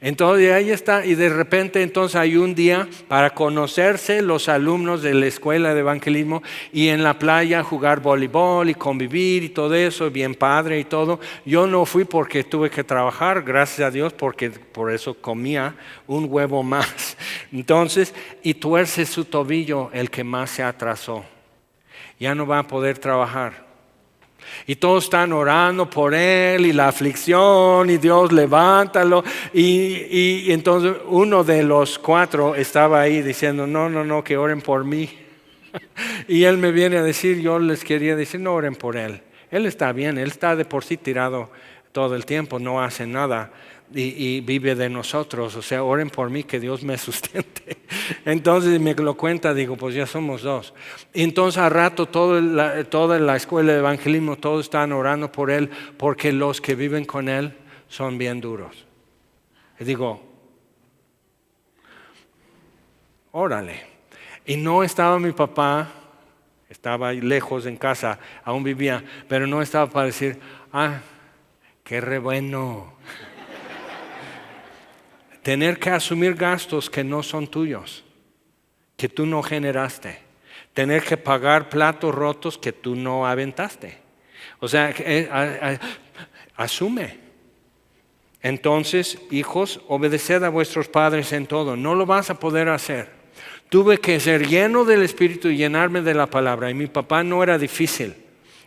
Speaker 4: Entonces ahí está, y de repente entonces hay un día para conocerse los alumnos de la escuela de evangelismo y en la playa jugar voleibol y convivir y todo eso, bien padre y todo. Yo no fui porque tuve que trabajar, gracias a Dios, porque por eso comía un huevo más. Entonces, y tuerce su tobillo el que más se atrasó. Ya no va a poder trabajar. Y todos están orando por él y la aflicción y Dios levántalo y entonces uno de los 4 estaba ahí diciendo no, que oren por mí. Y él me viene a decir, yo les quería decir, no oren por él está bien, él está de por sí tirado todo el tiempo, no hace nada y vive de nosotros, o sea, oren por mí que Dios me sustente. Entonces me lo cuenta, digo, pues ya somos 2. Y entonces al rato toda la escuela de evangelismo, todos están orando por él, porque los que viven con él son bien duros. Y digo, órale. Y no estaba mi papá, estaba lejos en casa, aún vivía, pero no estaba para decir, qué re bueno. Tener que asumir gastos que no son tuyos, que tú no generaste. Tener que pagar platos rotos que tú no aventaste. O sea, asume. Entonces, hijos, obedeced a vuestros padres en todo. No lo vas a poder hacer. Tuve que ser lleno del Espíritu y llenarme de la palabra. Y mi papá no era difícil.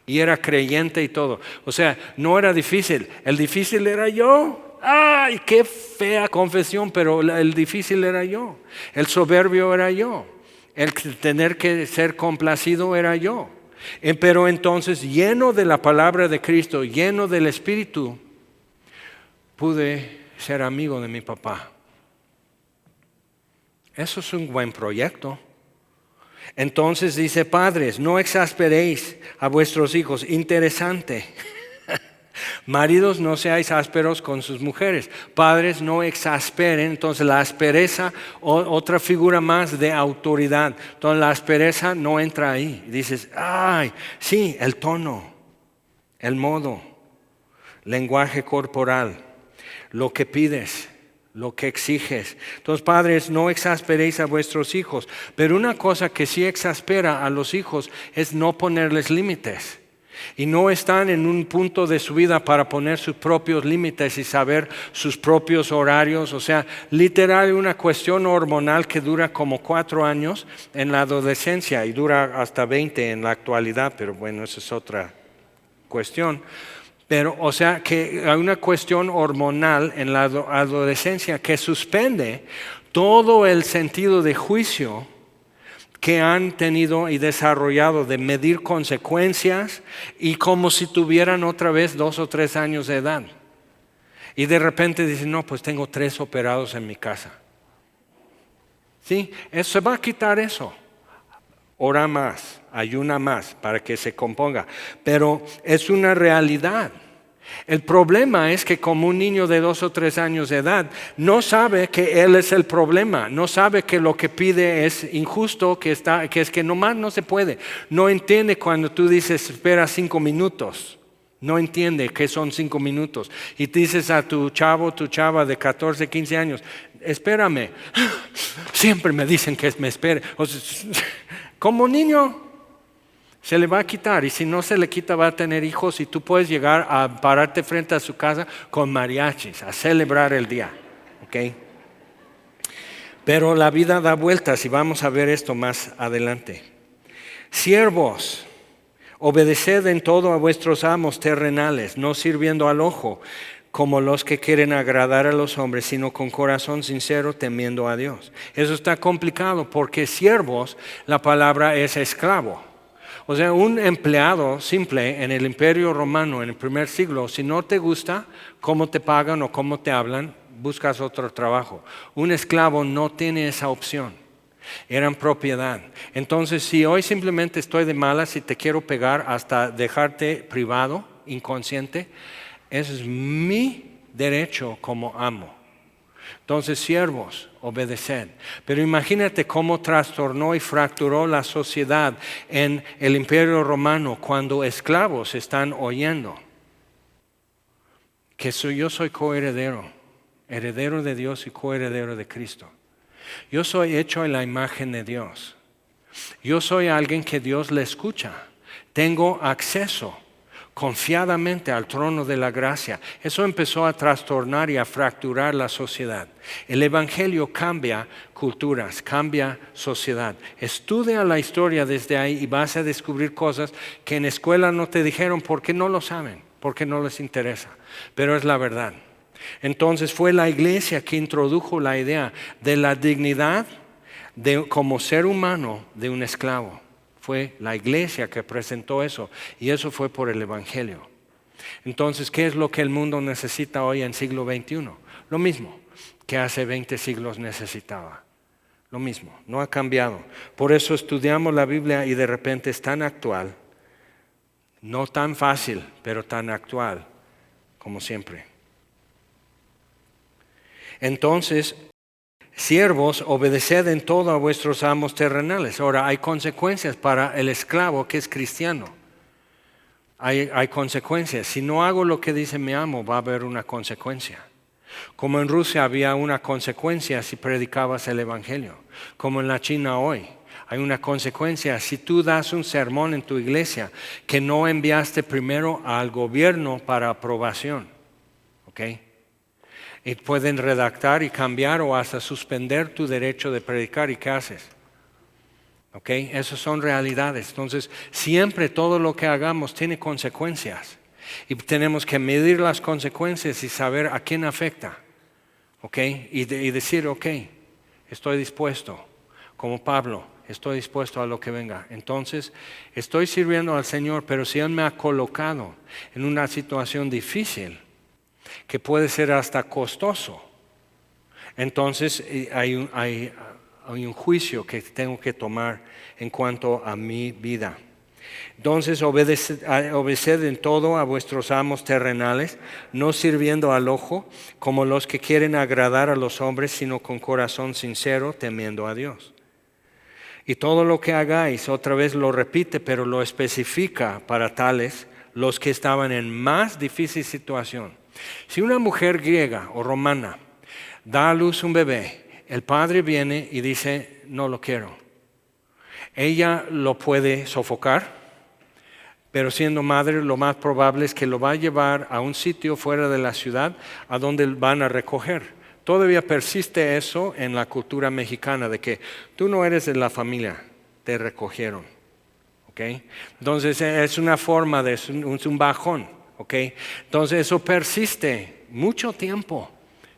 Speaker 4: Y era creyente y todo. O sea, no era difícil. El difícil era yo. ¡Ay, qué fea confesión! Pero el difícil era yo. El soberbio era yo. El tener que ser complacido era yo. Pero entonces, lleno de la palabra de Cristo, lleno del Espíritu, pude ser amigo de mi papá. Eso es un buen proyecto. Entonces dice, padres, no exasperéis a vuestros hijos. Interesante. Maridos, no seáis ásperos con sus mujeres. Padres, no exasperen. Entonces la aspereza, otra figura más de autoridad. Entonces la aspereza no entra ahí. Dices, sí, el tono, el modo, lenguaje corporal, lo que pides, lo que exiges. Entonces, padres, no exasperéis a vuestros hijos. Pero una cosa que sí exaspera a los hijos es no ponerles límites. Y no están en un punto de su vida para poner sus propios límites y saber sus propios horarios. O sea, literal una cuestión hormonal que dura como 4 años en la adolescencia y dura hasta 20 en la actualidad, pero bueno, esa es otra cuestión. Pero, o sea, que hay una cuestión hormonal en la adolescencia que suspende todo el sentido de juicio que han tenido y desarrollado de medir consecuencias y como si tuvieran otra vez 2 o 3 años de edad. Y de repente dicen, no, pues tengo 3 operados en mi casa. ¿Sí? Se va a quitar eso. Ora más, ayuna más para que se componga. Pero es una realidad. El problema es que como un niño de 2 o 3 años de edad no sabe que él es el problema, no sabe que lo que pide es injusto, que es que nomás no se puede. No entiende cuando tú dices espera 5 minutos, no entiende que son 5 minutos. Y dices a tu chavo, tu chava de 14, 15 años, espérame, siempre me dicen que me espere. O sea, como niño se le va a quitar, y si no se le quita va a tener hijos y tú puedes llegar a pararte frente a su casa con mariachis, a celebrar el día, ¿ok? Pero la vida da vueltas y vamos a ver esto más adelante. Siervos, obedeced en todo a vuestros amos terrenales, no sirviendo al ojo, como los que quieren agradar a los hombres, sino con corazón sincero, temiendo a Dios. Eso está complicado porque siervos, la palabra es esclavo. O sea, un empleado simple en el Imperio Romano en el primer siglo, si no te gusta cómo te pagan o cómo te hablan, buscas otro trabajo. Un esclavo no tiene esa opción. Eran propiedad. Entonces, si hoy simplemente estoy de malas y te quiero pegar hasta dejarte privado, inconsciente, ese es mi derecho como amo. Entonces, siervos, obedeced. Pero imagínate cómo trastornó y fracturó la sociedad en el Imperio Romano cuando esclavos están oyendo que yo soy coheredero, heredero de Dios y coheredero de Cristo. Yo soy hecho en la imagen de Dios. Yo soy alguien que Dios le escucha. Tengo acceso confiadamente al trono de la gracia. Eso empezó a trastornar y a fracturar la sociedad. El evangelio cambia culturas, cambia sociedad. Estudia la historia desde ahí y vas a descubrir cosas que en escuela no te dijeron porque no lo saben, porque no les interesa, pero es la verdad. Entonces fue la iglesia que introdujo la idea de la dignidad como ser humano de un esclavo. Fue la iglesia que presentó eso y eso fue por el evangelio. Entonces, ¿qué es lo que el mundo necesita hoy en siglo XXI? Lo mismo que hace 20 siglos necesitaba. Lo mismo, no ha cambiado. Por eso estudiamos la Biblia y de repente es tan actual, no tan fácil, pero tan actual como siempre. Entonces, siervos, obedeced en todo a vuestros amos terrenales. Ahora, hay consecuencias para el esclavo que es cristiano. Hay consecuencias. Si no hago lo que dice mi amo, va a haber una consecuencia. Como en Rusia había una consecuencia si predicabas el evangelio. Como en la China hoy. Hay una consecuencia. Si tú das un sermón en tu iglesia que no enviaste primero al gobierno para aprobación. ¿Ok? Y pueden redactar y cambiar o hasta suspender tu derecho de predicar. ¿Y qué haces? ¿Ok? Esas son realidades. Entonces, siempre todo lo que hagamos tiene consecuencias. Y tenemos que medir las consecuencias y saber a quién afecta. ¿Ok? Y decir, ok, estoy dispuesto. Como Pablo, estoy dispuesto a lo que venga. Entonces, estoy sirviendo al Señor, pero si Él me ha colocado en una situación difícil, que puede ser hasta costoso, entonces hay un juicio que tengo que tomar en cuanto a mi vida. Entonces obedeced en todo a vuestros amos terrenales, no sirviendo al ojo como los que quieren agradar a los hombres, sino con corazón sincero, temiendo a Dios. Y todo lo que hagáis, otra vez lo repite, pero lo especifica para tales, los que estaban en más difícil situación. Si una mujer griega o romana Da a luz un bebé. El padre viene y dice, no lo quiero. Ella lo puede sofocar, pero siendo madre lo más probable es que lo va a llevar a un sitio fuera de la ciudad a donde van a recoger. Todavía persiste eso en la cultura mexicana de que tú no eres de la familia, te recogieron. ¿Okay? Entonces es una forma es un bajón. ¿Okay? Entonces eso persiste mucho tiempo.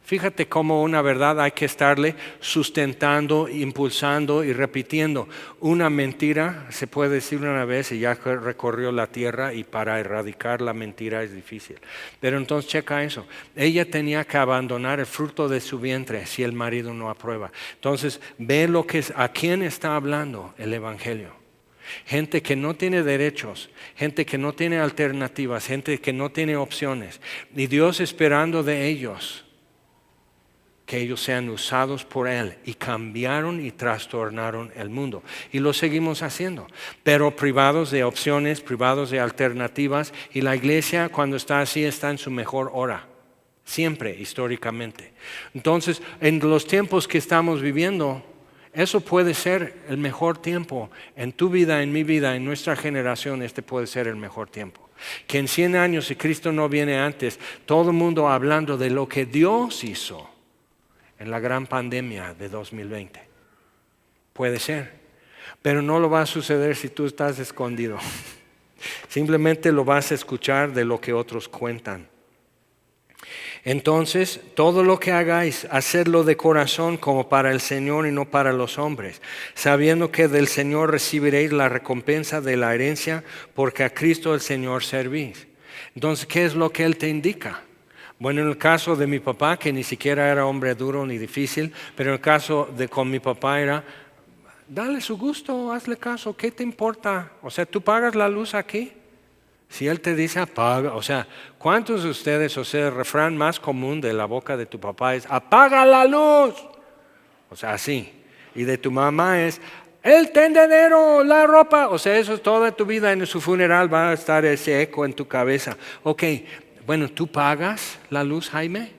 Speaker 4: Fíjate cómo una verdad hay que estarle sustentando, impulsando y repitiendo. Una mentira se puede decir una vez y ya recorrió la tierra, y para erradicar la mentira es difícil. Pero entonces checa eso. Ella tenía que abandonar el fruto de su vientre si el marido no aprueba. Entonces ve a quién está hablando el evangelio. Gente que no tiene derechos, gente que no tiene alternativas, gente que no tiene opciones. Y Dios esperando de ellos que ellos sean usados por Él, y cambiaron y trastornaron el mundo. Y lo seguimos haciendo, pero privados de opciones, privados de alternativas. Y la iglesia, cuando está así, está en su mejor hora, siempre, históricamente. Entonces, en los tiempos que estamos viviendo, eso puede ser el mejor tiempo en tu vida, en mi vida, en nuestra generación. Este puede ser el mejor tiempo. Que en 100 años, si Cristo no viene antes, todo el mundo hablando de lo que Dios hizo en la gran pandemia de 2020. Puede ser, pero no lo va a suceder si tú estás escondido. Simplemente lo vas a escuchar de lo que otros cuentan. Entonces, todo lo que hagáis, hacedlo de corazón como para el Señor y no para los hombres, sabiendo que del Señor recibiréis la recompensa de la herencia, porque a Cristo el Señor servís. Entonces, ¿qué es lo que Él te indica? Bueno, en el caso de mi papá, que ni siquiera era hombre duro ni difícil, pero en el caso con mi papá era, dale su gusto, hazle caso, ¿qué te importa? O sea, ¿tú pagas la luz aquí? Si él te dice apaga, o sea, ¿cuántos de ustedes, o sea, el refrán más común de la boca de tu papá es apaga la luz? O sea, así. Y de tu mamá es el tendedero, la ropa. O sea, eso es toda tu vida. En su funeral va a estar ese eco en tu cabeza. Ok. Bueno, ¿tú pagas la luz, Jaime?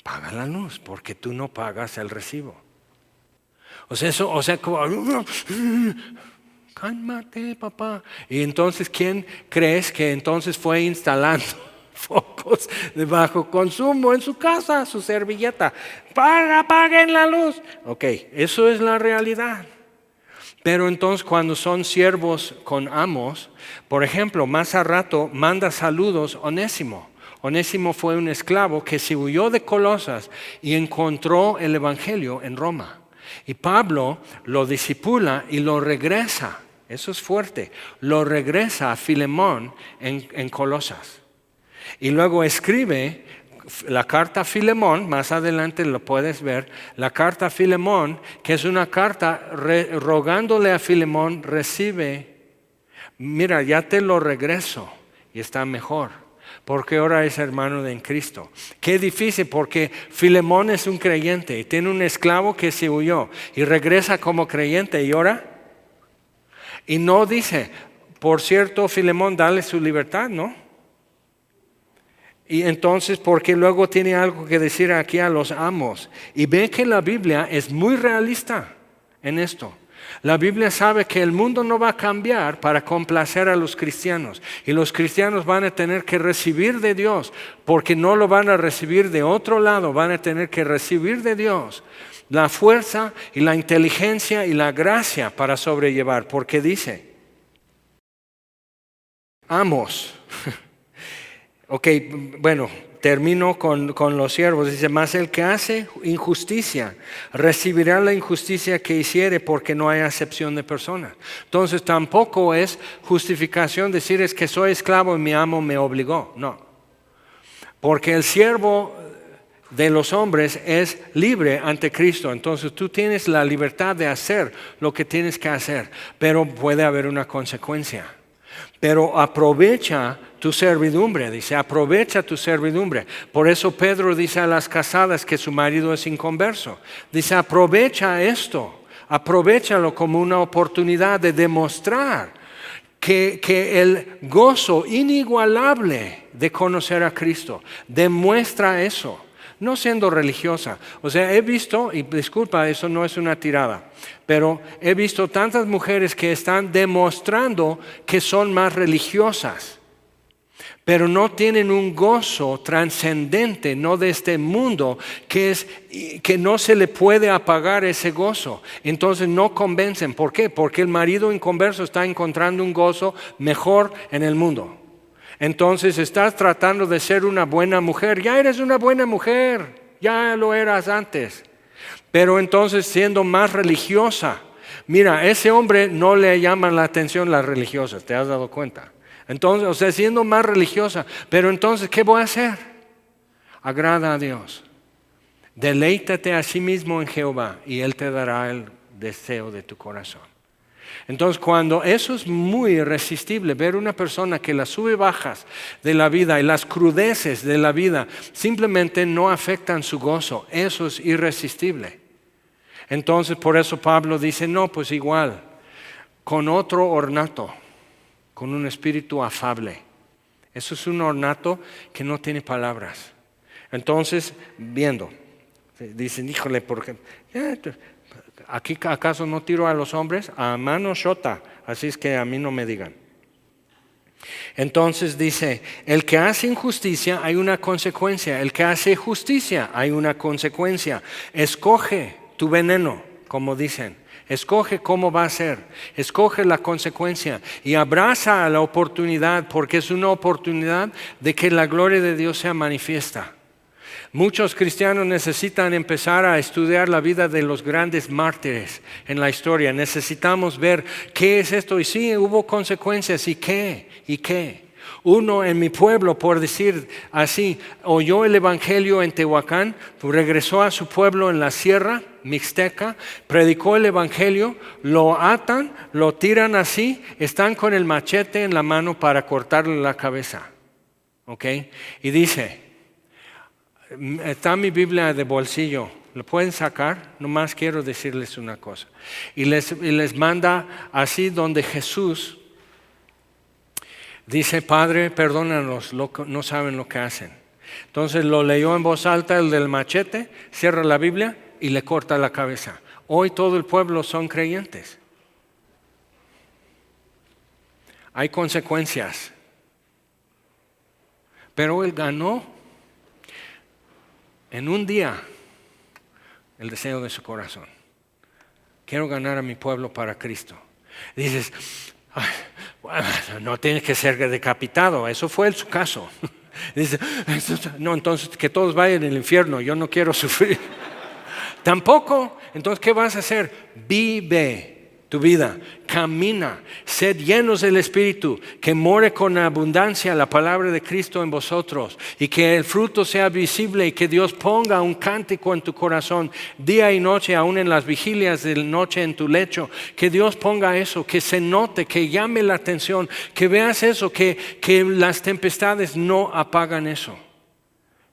Speaker 4: Paga la luz, porque tú no pagas el recibo. Cálmate, papá. Y entonces, ¿quién crees que entonces fue instalando focos de bajo consumo en su casa, su servilleta? Paguen la luz. Ok, eso es la realidad. Pero entonces cuando son siervos con amos, por ejemplo, más a rato manda saludos Onésimo. Onésimo fue un esclavo que se huyó de Colosas y encontró el evangelio en Roma. Y Pablo lo discipula y lo regresa, eso es fuerte, lo regresa a Filemón en Colosas. Y luego escribe la carta a Filemón, más adelante lo puedes ver, la carta a Filemón, que es una carta rogándole a Filemón, recibe, mira, ya te lo regreso y está mejor, porque ahora es hermano en Cristo. Qué difícil, porque Filemón es un creyente y tiene un esclavo que se huyó y regresa como creyente y ahora, y no dice, por cierto, Filemón, dale su libertad, ¿no? Y entonces, porque luego tiene algo que decir aquí a los amos. Y ve que la Biblia es muy realista en esto. La Biblia sabe que el mundo no va a cambiar para complacer a los cristianos. Y los cristianos van a tener que recibir de Dios, porque no lo van a recibir de otro lado, van a tener que recibir de Dios la fuerza y la inteligencia y la gracia para sobrellevar. Porque dice, amos. Ok, bueno, termino con los siervos. Dice, mas el que hace injusticia recibirá la injusticia que hiciere, porque no hay acepción de personas. Entonces tampoco es justificación decir es que soy esclavo y mi amo me obligó. No, porque el siervo de los hombres es libre ante Cristo. Entonces tú tienes la libertad de hacer lo que tienes que hacer, pero puede haber una consecuencia. Pero aprovecha tu servidumbre, dice, aprovecha tu servidumbre. Por eso Pedro dice a las casadas que su marido es inconverso. Dice, aprovecha esto, aprovechalo como una oportunidad de demostrar que el gozo inigualable de conocer a Cristo demuestra eso. no siendo religiosa. O sea, he visto, y disculpa, eso no es una tirada, pero he visto tantas mujeres que están demostrando que son más religiosas, pero no tienen un gozo trascendente, no de este mundo, que no se le puede apagar ese gozo. Entonces no convencen. ¿Por qué? Porque el marido inconverso está encontrando un gozo mejor en el mundo. Entonces estás tratando de ser una buena mujer. Ya eres una buena mujer, ya lo eras antes. Pero entonces siendo más religiosa. Mira, ese hombre no le llaman la atención las religiosas, ¿te has dado cuenta? Entonces, o sea, siendo más religiosa. Pero entonces, ¿qué voy a hacer? Agrada a Dios. Deleítate a sí mismo en Jehová y Él te dará el deseo de tu corazón. Entonces, cuando eso es muy irresistible, ver una persona que las sube y bajas de la vida y las crudeces de la vida simplemente no afectan su gozo, eso es irresistible. Entonces, por eso Pablo dice, no, pues igual, con otro ornato, con un espíritu afable. Eso es un ornato que no tiene palabras. Entonces, viendo, dicen, híjole, porque aquí acaso no tiro a los hombres, a mano shota, así es que a mí no me digan. Entonces dice, el que hace injusticia hay una consecuencia, el que hace justicia hay una consecuencia. Escoge tu veneno, como dicen. Escoge cómo va a ser, escoge la consecuencia y abraza la oportunidad, porque es una oportunidad de que la gloria de Dios sea manifiesta. Muchos cristianos necesitan empezar a estudiar la vida de los grandes mártires en la historia. Necesitamos ver qué es esto y sí, hubo consecuencias y qué. Uno en mi pueblo, por decir así, oyó el evangelio en Tehuacán, regresó a su pueblo en la sierra mixteca, predicó el evangelio, lo atan, lo tiran así, están con el machete en la mano para cortarle la cabeza. ¿Ok? Y dice, está mi Biblia de bolsillo, ¿lo pueden sacar? Nomás quiero decirles una cosa. Y les manda así donde Jesús dice, Padre, perdónanos, no saben lo que hacen. Entonces lo leyó en voz alta el del machete, cierra la Biblia y le corta la cabeza. Hoy todo el pueblo son creyentes. Hay consecuencias. Pero él ganó en un día el deseo de su corazón. Quiero ganar a mi pueblo para Cristo. Dices, bueno, no tienes que ser decapitado, eso fue su caso. Dice, no, entonces que todos vayan al infierno, yo no quiero sufrir. Tampoco, entonces ¿qué vas a hacer? Vive tu vida, camina, sed llenos del Espíritu, que more con abundancia la palabra de Cristo en vosotros y que el fruto sea visible y que Dios ponga un cántico en tu corazón día y noche, aún en las vigilias de noche en tu lecho, que Dios ponga eso, que se note, que llame la atención, que veas eso, que las tempestades no apagan eso,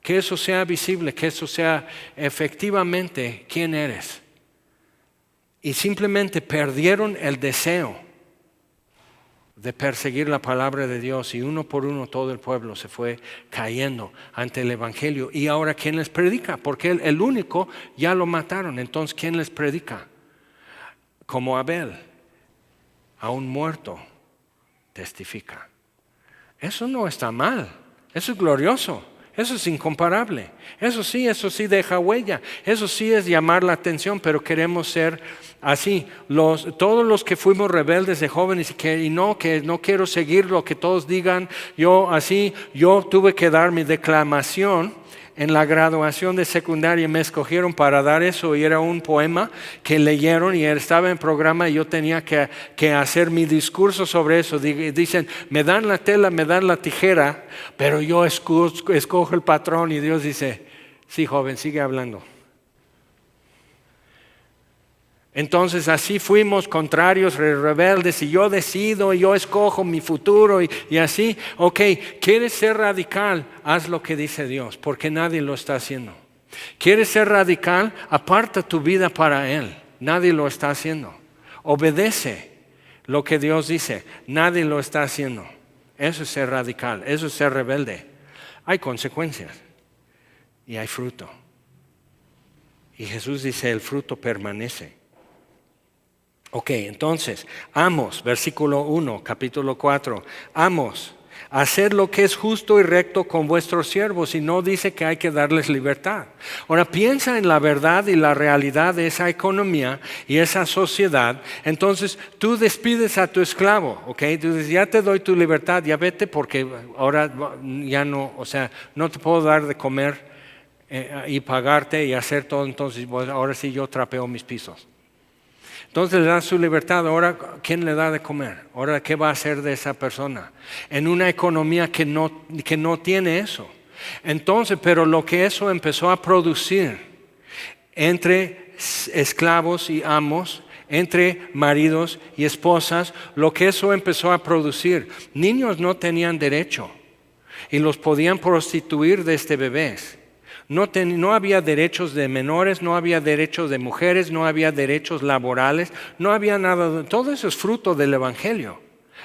Speaker 4: que eso sea visible, que eso sea efectivamente quién eres. Y simplemente perdieron el deseo de perseguir la palabra de Dios y uno por uno todo el pueblo se fue cayendo ante el evangelio. Y ahora ¿quién les predica? Porque el único ya lo mataron. Entonces ¿quién les predica? Como Abel, aún muerto, testifica. Eso no está mal, eso es glorioso. Eso es incomparable. Eso sí deja huella. Eso sí es llamar la atención, pero queremos ser así. Todos los que fuimos rebeldes de jóvenes y que no quiero seguir lo que todos digan. Yo tuve que dar mi declamación en la graduación de secundaria. Me escogieron para dar eso y era un poema que leyeron y estaba en programa y yo tenía que hacer mi discurso sobre eso. Dicen, me dan la tela, me dan la tijera, pero yo escojo el patrón y Dios dice, sí joven, sigue hablando. Entonces así fuimos contrarios, rebeldes y yo decido, yo escojo mi futuro y así. Ok, ¿quieres ser radical? Haz lo que dice Dios, porque nadie lo está haciendo. ¿Quieres ser radical? Aparta tu vida para Él, nadie lo está haciendo. Obedece lo que Dios dice, nadie lo está haciendo. Eso es ser radical, eso es ser rebelde. Hay consecuencias. y hay fruto. Y Jesús dice, el fruto permanece. Ok, entonces, amos, versículo 1, capítulo 4, amos, hacer lo que es justo y recto con vuestros siervos, y no dice que hay que darles libertad. Ahora piensa en la verdad y la realidad de esa economía y esa sociedad. Entonces tú despides a tu esclavo, ok, tú dices, ya te doy tu libertad, ya vete porque ahora ya no, o sea, no te puedo dar de comer y pagarte y hacer todo, entonces ahora sí yo trapeo mis pisos. Entonces le dan su libertad. Ahora, ¿quién le da de comer? Ahora, ¿qué va a hacer de esa persona? En una economía que no tiene eso. Entonces, pero lo que eso empezó a producir entre esclavos y amos, entre maridos y esposas, lo que eso empezó a producir. Niños no tenían derecho y los podían prostituir desde bebés. No había derechos de menores, no había derechos de mujeres, no había derechos laborales, no había nada. Todo eso es fruto del Evangelio,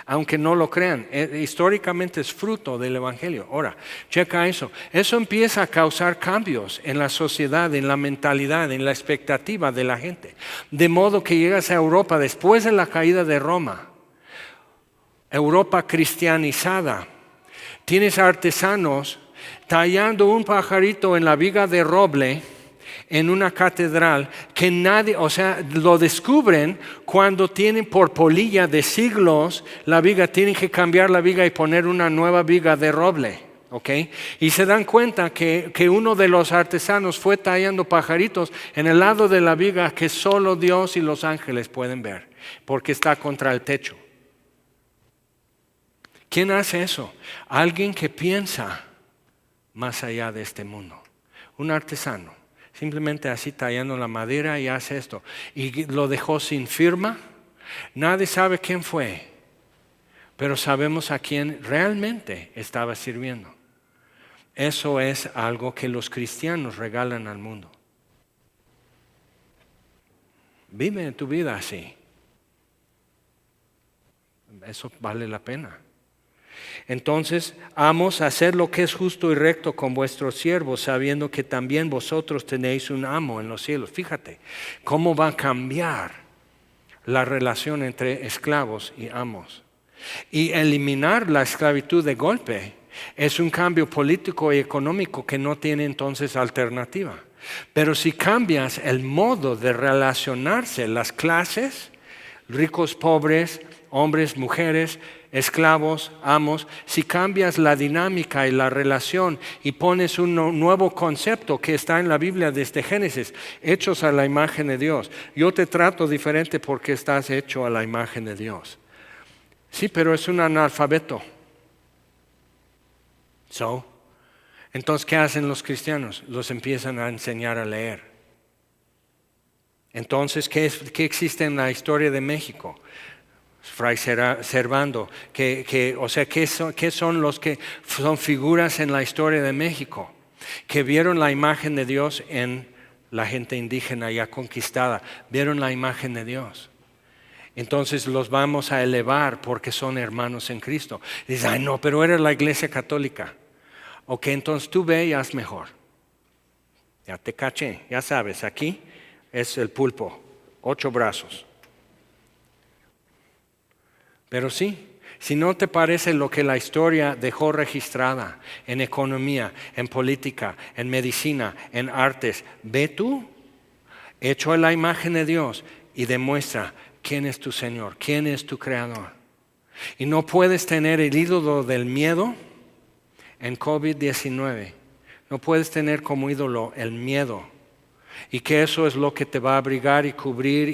Speaker 4: aunque no lo crean. Históricamente es fruto del Evangelio. Ahora, checa eso. Eso empieza a causar cambios en la sociedad, en la mentalidad, en la expectativa de la gente. De modo que llegas a Europa después de la caída de Roma, Europa cristianizada. Tienes artesanos tallando un pajarito en la viga de roble en una catedral que nadie, o sea, lo descubren cuando tienen por polilla de siglos la viga, tienen que cambiar la viga y poner una nueva viga de roble, ¿ok? Y se dan cuenta que uno de los artesanos fue tallando pajaritos en el lado de la viga que solo Dios y los ángeles pueden ver, porque está contra el techo. ¿Quién hace eso? Alguien que piensa más allá de este mundo. Un artesano, simplemente así tallando la madera y hace esto. Y lo dejó sin firma. Nadie sabe quién fue, pero sabemos a quién realmente estaba sirviendo. Eso es algo que los cristianos regalan al mundo. Vive tu vida así. Eso vale la pena. Entonces, amos, hacer lo que es justo y recto con vuestros siervos, sabiendo que también vosotros tenéis un amo en los cielos. Fíjate cómo va a cambiar la relación entre esclavos y amos. Y eliminar la esclavitud de golpe es un cambio político y económico que no tiene entonces alternativa. Pero si cambias el modo de relacionarse, las clases, ricos, pobres, hombres, mujeres, esclavos, amos, si cambias la dinámica y la relación y pones un nuevo concepto que está en la Biblia desde Génesis, hechos a la imagen de Dios. Yo te trato diferente porque estás hecho a la imagen de Dios. Sí, pero es un analfabeto. Entonces, ¿qué hacen los cristianos? Los empiezan a enseñar a leer. Entonces, ¿qué existe en la historia de México? Fray Servando, ¿qué son los que son figuras en la historia de México? Que vieron la imagen de Dios en la gente indígena ya conquistada, vieron la imagen de Dios. Entonces los vamos a elevar porque son hermanos en Cristo. Dices, ay no, pero era la iglesia católica. Ok, entonces tú ve y haz mejor. Ya te caché, ya sabes, aquí es el pulpo, 8 brazos. Pero sí, si no te parece lo que la historia dejó registrada en economía, en política, en medicina, en artes, ve tú, hecho a la imagen de Dios y demuestra quién es tu Señor, quién es tu Creador. Y no puedes tener el ídolo del miedo en COVID-19. No puedes tener como ídolo el miedo. Y que eso es lo que te va a abrigar y cubrir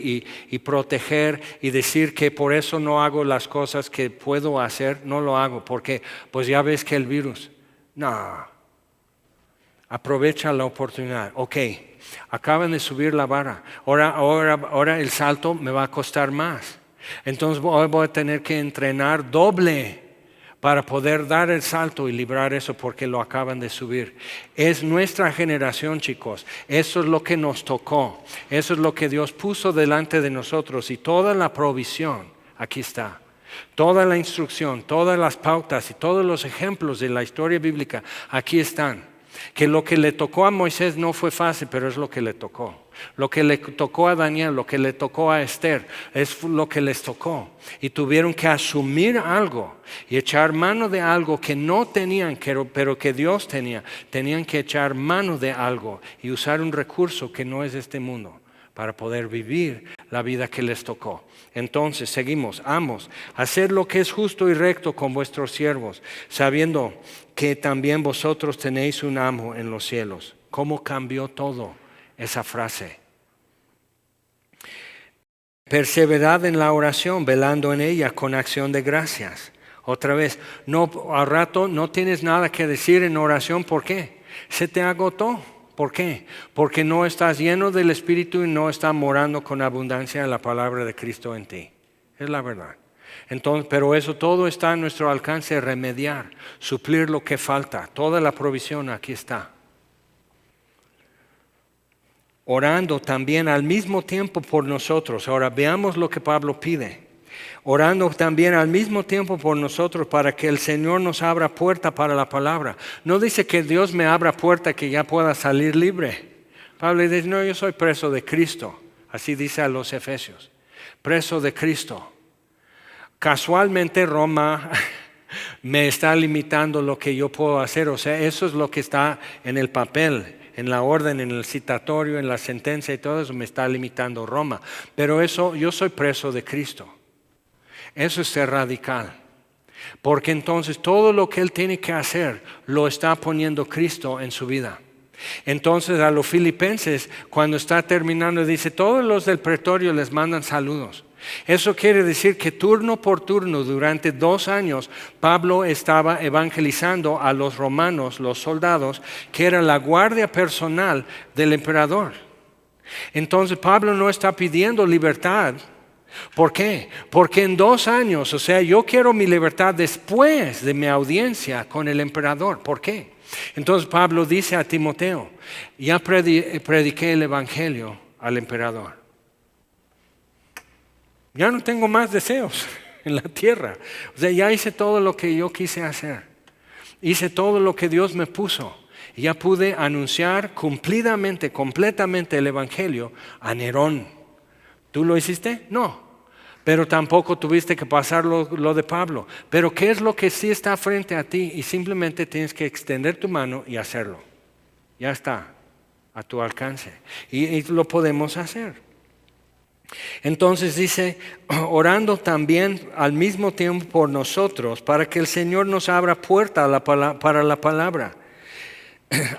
Speaker 4: y proteger y decir que por eso no hago las cosas que puedo hacer, no lo hago, porque pues ya ves que el virus. No. Aprovecha la oportunidad. Ok, acaban de subir la vara. Ahora el salto me va a costar más. Entonces voy a tener que entrenar doble para poder dar el salto y librar eso porque lo acaban de subir. Es nuestra generación, chicos. Eso es lo que nos tocó. Eso es lo que Dios puso delante de nosotros y toda la provisión, aquí está. Toda la instrucción, todas las pautas y todos los ejemplos de la historia bíblica, aquí están. que lo que le tocó a Moisés no fue fácil, pero es lo que le tocó. Lo que le tocó a Daniel, lo que le tocó a Esther, es lo que les tocó. Y tuvieron que asumir algo y echar mano de algo que no tenían, pero que Dios tenía. Tenían que echar mano de algo y usar un recurso que no es de este mundo para poder vivir la vida que les tocó. Entonces, seguimos, amos, hacer lo que es justo y recto con vuestros siervos, sabiendo que también vosotros tenéis un amo en los cielos. ¿Cómo cambió todo esa frase? Perseverad en la oración, velando en ella con acción de gracias. Otra vez, no, al rato no tienes nada que decir en oración. ¿Por qué? Se te agotó. ¿Por qué? Porque no estás lleno del Espíritu y no está morando con abundancia la palabra de Cristo en ti. Es la verdad. Entonces, pero eso todo está a nuestro alcance, remediar, suplir lo que falta. Toda la provisión aquí está. Orando también al mismo tiempo por nosotros. Ahora veamos lo que Pablo pide. Orando también al mismo tiempo por nosotros para que el Señor nos abra puerta para la palabra. No dice que Dios me abra puerta que ya pueda salir libre. Pablo dice, no, yo soy preso de Cristo. Así dice a los Efesios. Preso de Cristo. Casualmente Roma me está limitando lo que yo puedo hacer. O sea, eso es lo que está en el papel, en la orden, en el citatorio, en la sentencia y todo eso me está limitando Roma. Pero eso, yo soy preso de Cristo. Eso es ser radical. Porque entonces todo lo que él tiene que hacer lo está poniendo Cristo en su vida. Entonces a los filipenses, cuando está terminando, dice, todos los del pretorio les mandan saludos. Eso quiere decir que turno por turno, durante 2 años, Pablo estaba evangelizando a los romanos, los soldados, que era la guardia personal del emperador. Entonces Pablo no está pidiendo libertad. ¿Por qué? Porque en 2 años, o sea, yo quiero mi libertad después de mi audiencia con el emperador. ¿Por qué? Entonces Pablo dice a Timoteo, ya prediqué el evangelio al emperador. Ya no tengo más deseos en la tierra. O sea, ya hice todo lo que yo quise hacer. Hice todo lo que Dios me puso. Y ya pude anunciar cumplidamente, completamente el evangelio a Nerón. ¿Tú lo hiciste? No. Pero tampoco tuviste que pasar lo de Pablo. Pero ¿qué es lo que sí está frente a ti? Y simplemente tienes que extender tu mano y hacerlo. Ya está, a tu alcance. Y lo podemos hacer. Entonces dice, orando también al mismo tiempo por nosotros, para que el Señor nos abra puerta para la palabra,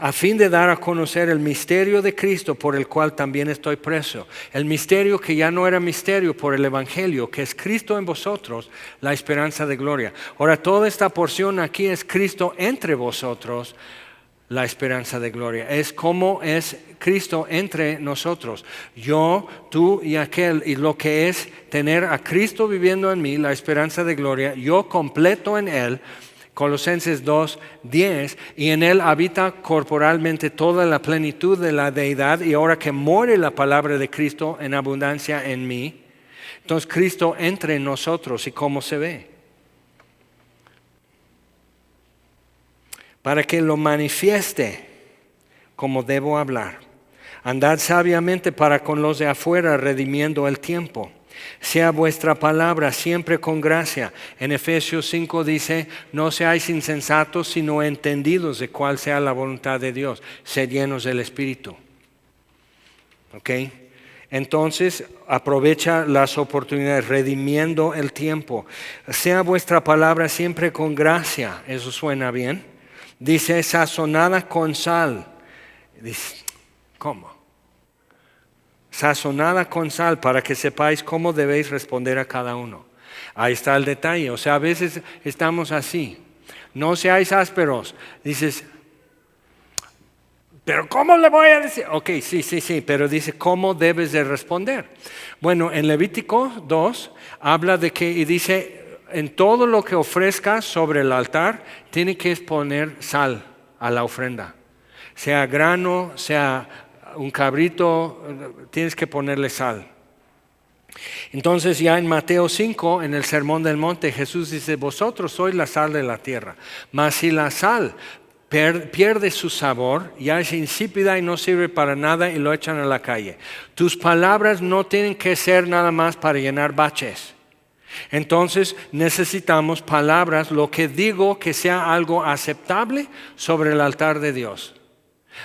Speaker 4: a fin de dar a conocer el misterio de Cristo, por el cual también estoy preso. El misterio que ya no era misterio por el Evangelio, que es Cristo en vosotros, la esperanza de gloria. Ahora toda esta porción aquí es Cristo entre vosotros, la esperanza de gloria. Es como es Cristo entre nosotros. Yo, tú y aquel. Y lo que es tener a Cristo viviendo en mí, la esperanza de gloria. Yo completo en Él. Colosenses 2:10. Y en Él habita corporalmente toda la plenitud de la deidad. Y ahora que muere la palabra de Cristo en abundancia en mí. Entonces Cristo entre nosotros. ¿Y cómo se ve? Para que lo manifieste como debo hablar. Andad sabiamente para con los de afuera, redimiendo el tiempo. Sea vuestra palabra siempre con gracia. En Efesios 5 dice, no seáis insensatos, sino entendidos de cuál sea la voluntad de Dios. Sed llenos del Espíritu. ¿Ok? Entonces, aprovecha las oportunidades, redimiendo el tiempo. Sea vuestra palabra siempre con gracia. ¿Eso suena bien? Dice, sazonada con sal. Dice, ¿cómo? Sazonada con sal para que sepáis cómo debéis responder a cada uno. Ahí está el detalle. O sea, a veces estamos así. No seáis ásperos. Dices, ¿pero cómo le voy a decir? Ok, sí, pero dice, ¿cómo debes de responder? Bueno, en Levítico 2 habla de que, y dice, en todo lo que ofrezcas sobre el altar, tiene que poner sal a la ofrenda. Sea grano, sea un cabrito, tienes que ponerle sal. Entonces ya en Mateo 5, en el Sermón del Monte, Jesús dice, vosotros sois la sal de la tierra. Mas si la sal pierde su sabor, ya es insípida y no sirve para nada y lo echan a la calle. Tus palabras no tienen que ser nada más para llenar baches. Entonces necesitamos palabras, lo que digo, que sea algo aceptable sobre el altar de Dios.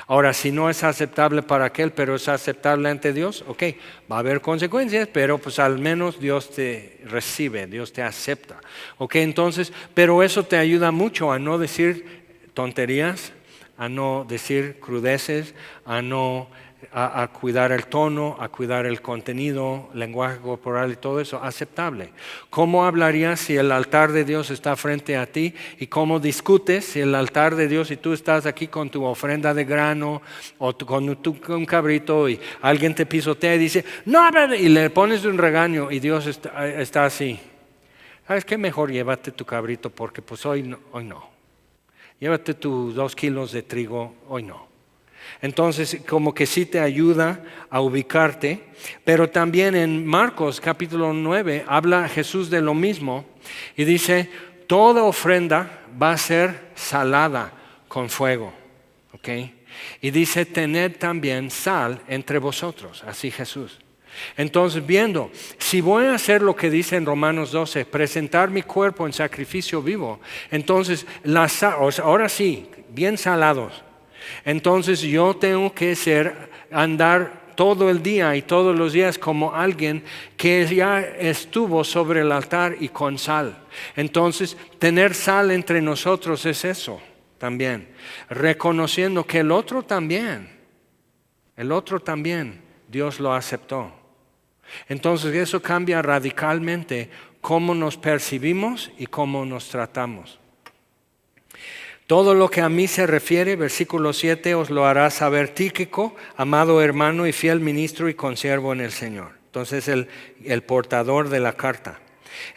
Speaker 4: Ahora, si no es aceptable para aquel, pero es aceptable ante Dios, ok, va a haber consecuencias, pero pues al menos Dios te recibe, Dios te acepta. Ok, entonces, pero eso te ayuda mucho a no decir tonterías, a no decir crudeces, a cuidar el tono, a cuidar el contenido, lenguaje corporal y todo eso, aceptable. ¿Cómo hablarías si el altar de Dios está frente a ti? ¿Y cómo discutes si el altar de Dios, y tú estás aquí con tu ofrenda de grano o con un cabrito y alguien te pisotea y dice, no, y le pones un regaño y Dios está así? ¿Sabes qué? Mejor llévate tu cabrito porque pues hoy no. Llévate tus 2 kilos de trigo, hoy no. Entonces, como que sí te ayuda a ubicarte, pero también en Marcos capítulo 9 habla Jesús de lo mismo y dice, toda ofrenda va a ser salada con fuego, ¿ok? Y dice, tened también sal entre vosotros, así Jesús. Entonces, viendo, si voy a hacer lo que dice en Romanos 12, presentar mi cuerpo en sacrificio vivo, entonces, ahora sí, bien salados. Entonces yo tengo que andar todo el día y todos los días como alguien que ya estuvo sobre el altar y con sal. Entonces tener sal entre nosotros es eso también. Reconociendo que el otro también, Dios lo aceptó. Entonces eso cambia radicalmente cómo nos percibimos y cómo nos tratamos. Todo lo que a mí se refiere, versículo 7, os lo hará saber Tíquico, amado hermano y fiel ministro y consiervo en el Señor. Entonces el portador de la carta,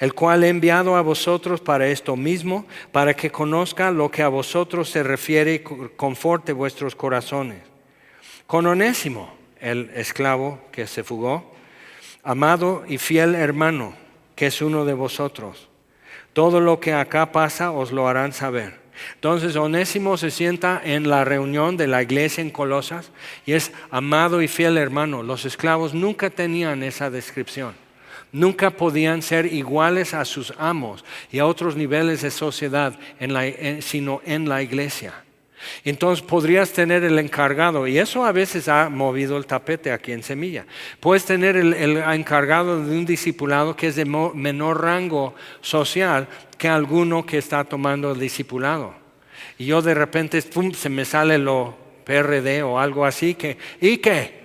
Speaker 4: el cual he enviado a vosotros para esto mismo, para que conozca lo que a vosotros se refiere y conforte vuestros corazones. Con Onésimo, el esclavo que se fugó, amado y fiel hermano, que es uno de vosotros. Todo lo que acá pasa os lo harán saber. Entonces Onésimo se sienta en la reunión de la iglesia en Colosas y es amado y fiel hermano. Los esclavos nunca tenían esa descripción. Nunca podían ser iguales a sus amos y a otros niveles de sociedad, sino en la iglesia. Entonces podrías tener el encargado, y eso a veces ha movido el tapete aquí en Semilla. Puedes tener el encargado de un discipulado que es de menor rango social que alguno que está tomando el discipulado. Y yo de repente, pum, se me sale lo PRD o algo así, ¿y qué?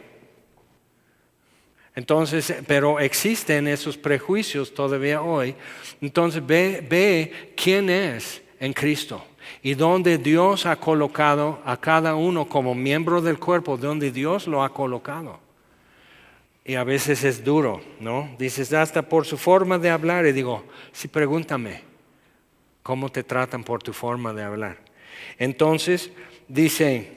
Speaker 4: Entonces, pero existen esos prejuicios todavía hoy. Entonces ve quién es en Cristo. Y donde Dios ha colocado a cada uno como miembro del cuerpo, donde Dios lo ha colocado. Y a veces es duro, ¿no? Dices, hasta por su forma de hablar. Y digo, sí, pregúntame, ¿cómo te tratan por tu forma de hablar? Entonces, dice,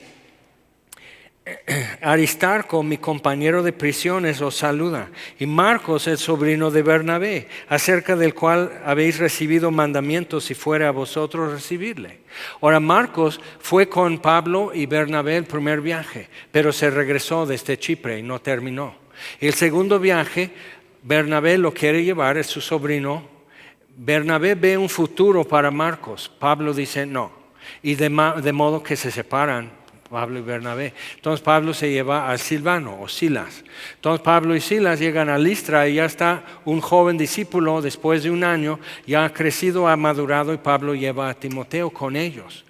Speaker 4: Aristarco, mi compañero de prisiones, os saluda. Y Marcos, el sobrino de Bernabé, acerca del cual habéis recibido mandamientos, si fuera a vosotros recibirle. Ahora, Marcos fue con Pablo y Bernabé el primer viaje, pero se regresó desde Chipre y no terminó. El segundo viaje, Bernabé lo quiere llevar, es su sobrino. Bernabé ve un futuro para Marcos. Pablo dice no. Y de modo que se separan Pablo y Bernabé. Entonces Pablo se lleva a Silvano o Silas. Entonces Pablo y Silas llegan a Listra y ya está un joven discípulo después de un año, ya ha crecido, ha madurado y Pablo lleva a Timoteo con ellos.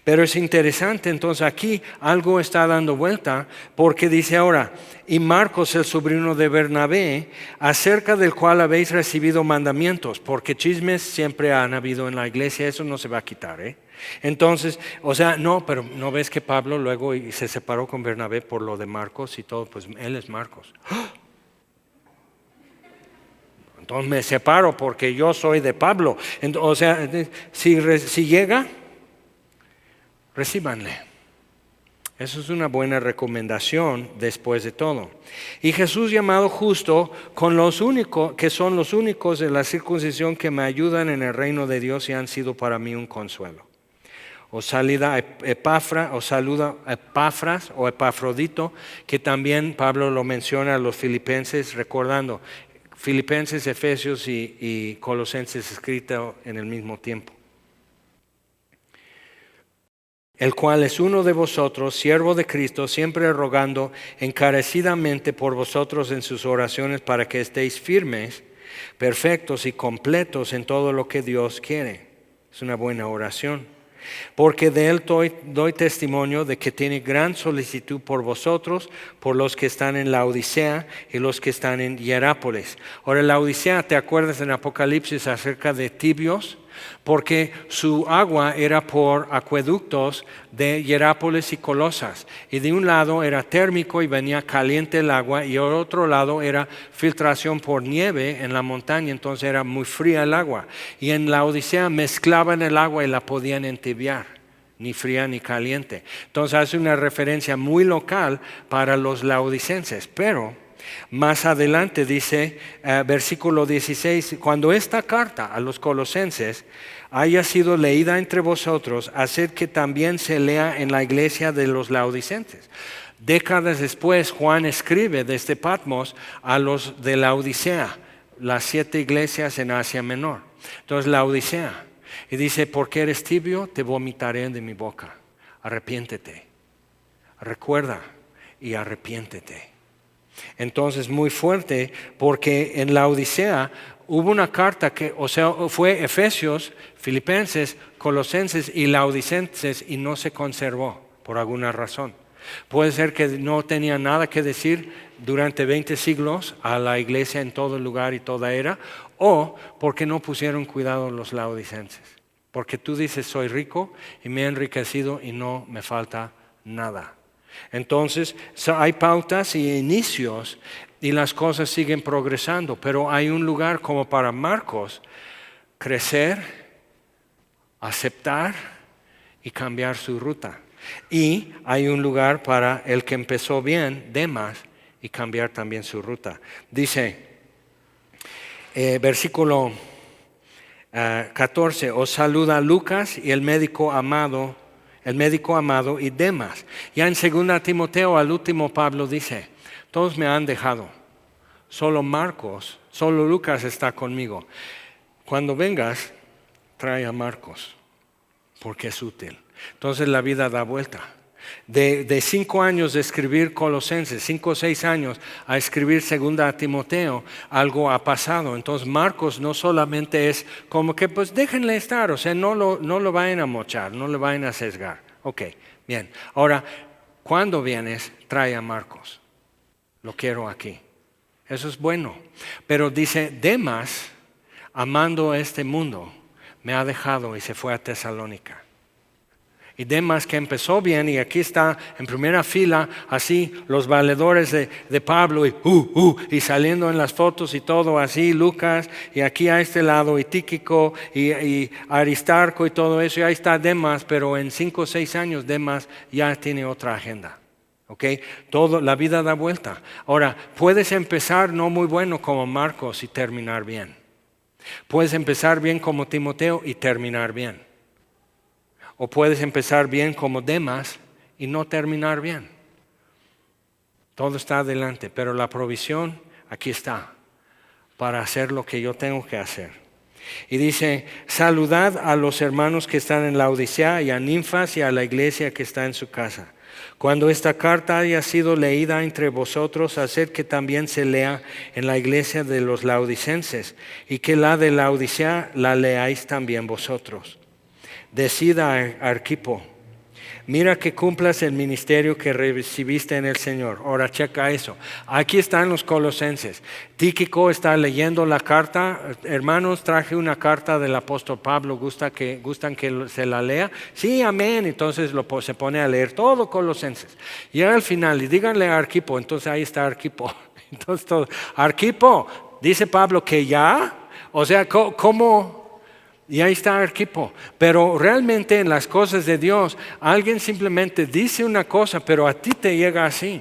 Speaker 4: Pero es interesante, entonces aquí algo está dando vuelta porque dice ahora, y Marcos el sobrino de Bernabé, acerca del cual habéis recibido mandamientos, porque chismes siempre han habido en la iglesia, eso no se va a quitar, Entonces, pero ¿no ves que Pablo luego se separó con Bernabé por lo de Marcos y todo? Pues él es Marcos. Entonces me separo porque yo soy de Pablo. Si llega, recíbanle. Eso es una buena recomendación después de todo. Y Jesús llamado justo con los únicos, que son los únicos de la circuncisión que me ayudan en el reino de Dios y han sido para mí un consuelo. Os saluda Epafras o Epafrodito, que también Pablo lo menciona a los filipenses, recordando, Filipenses, Efesios y Colosenses escrito en el mismo tiempo. El cual es uno de vosotros, siervo de Cristo, siempre rogando encarecidamente por vosotros en sus oraciones para que estéis firmes, perfectos y completos en todo lo que Dios quiere. Es una buena oración. Porque de él doy testimonio de que tiene gran solicitud por vosotros, por los que están en Laodicea y los que están en Hierápolis. Ahora, Laodicea, ¿te acuerdas en Apocalipsis acerca de tibios? Porque su agua era por acueductos de Hierápolis y Colosas. Y de un lado era térmico y venía caliente el agua, y del otro lado era filtración por nieve en la montaña, entonces era muy fría el agua. Y en la Odisea mezclaban el agua y la podían entibiar, ni fría ni caliente. Entonces hace una referencia muy local para los laodicenses, pero más adelante dice, versículo 16, cuando esta carta a los colosenses haya sido leída entre vosotros, haced que también se lea en la iglesia de los laodicenses. Décadas después, Juan escribe desde Patmos a los de Laodicea, las 7 iglesias en Asia Menor. Entonces, Laodicea, y dice, porque eres tibio, te vomitaré de mi boca. Arrepiéntete, recuerda y arrepiéntete. Entonces, muy fuerte, porque en la Odisea hubo una carta que, o sea, fue Efesios, Filipenses, Colosenses y Laodicenses, y no se conservó por alguna razón. Puede ser que no tenía nada que decir durante 20 siglos a la iglesia en todo lugar y toda era, o porque no pusieron cuidado los laodicenses. Porque tú dices, soy rico y me he enriquecido y no me falta nada. Entonces hay pautas y inicios y las cosas siguen progresando, pero hay un lugar como para Marcos crecer, aceptar y cambiar su ruta. Y hay un lugar para el que empezó bien, Demas, y cambiar también su ruta. Dice, versículo 14, os saluda Lucas y el médico amado y Demas. Ya en 2 Timoteo al último Pablo dice, todos me han dejado, solo Lucas está conmigo. Cuando vengas, trae a Marcos, porque es útil. Entonces la vida da vuelta. De 5 años de escribir Colosenses, 5 o 6 años a escribir 2 Timoteo, algo ha pasado. Entonces Marcos no solamente es como que pues déjenle estar, o sea, no lo vayan a mochar, no le vayan a sesgar. Ok, bien. Ahora, cuando vienes, trae a Marcos. Lo quiero aquí. Eso es bueno. Pero dice, Demas, amando este mundo, me ha dejado y se fue a Tesalónica. Y Demas que empezó bien, y aquí está en primera fila, así los valedores de Pablo, y saliendo en las fotos y todo así, Lucas, y aquí a este lado, y Tíquico, y Aristarco y todo eso, y ahí está Demas, pero en 5 o 6 años Demas ya tiene otra agenda. ¿Okay? La vida da vuelta. Ahora, puedes empezar no muy bueno como Marcos y terminar bien. Puedes empezar bien como Timoteo y terminar bien. O puedes empezar bien como Demas y no terminar bien. Todo está adelante, pero la provisión aquí está para hacer lo que yo tengo que hacer. Y dice, saludad a los hermanos que están en Laodicea y a Ninfas y a la iglesia que está en su casa. Cuando esta carta haya sido leída entre vosotros, haced que también se lea en la iglesia de los laodicenses, y que la de Laodicea la leáis también vosotros. Decida a Arquipo, mira que cumplas el ministerio que recibiste en el Señor. Ahora checa eso. Aquí están los colosenses. Tíquico está leyendo la carta. Hermanos, traje una carta del apóstol Pablo. ¿Gustan que se la lea? Sí, amén. Entonces se pone a leer todo Colosenses. Y al final, y díganle a Arquipo. Entonces ahí está Arquipo. Entonces Arquipo, dice Pablo que ya. O sea, ¿cómo? Y ahí está Arquipo. Pero realmente en las cosas de Dios, alguien simplemente dice una cosa, pero a ti te llega así.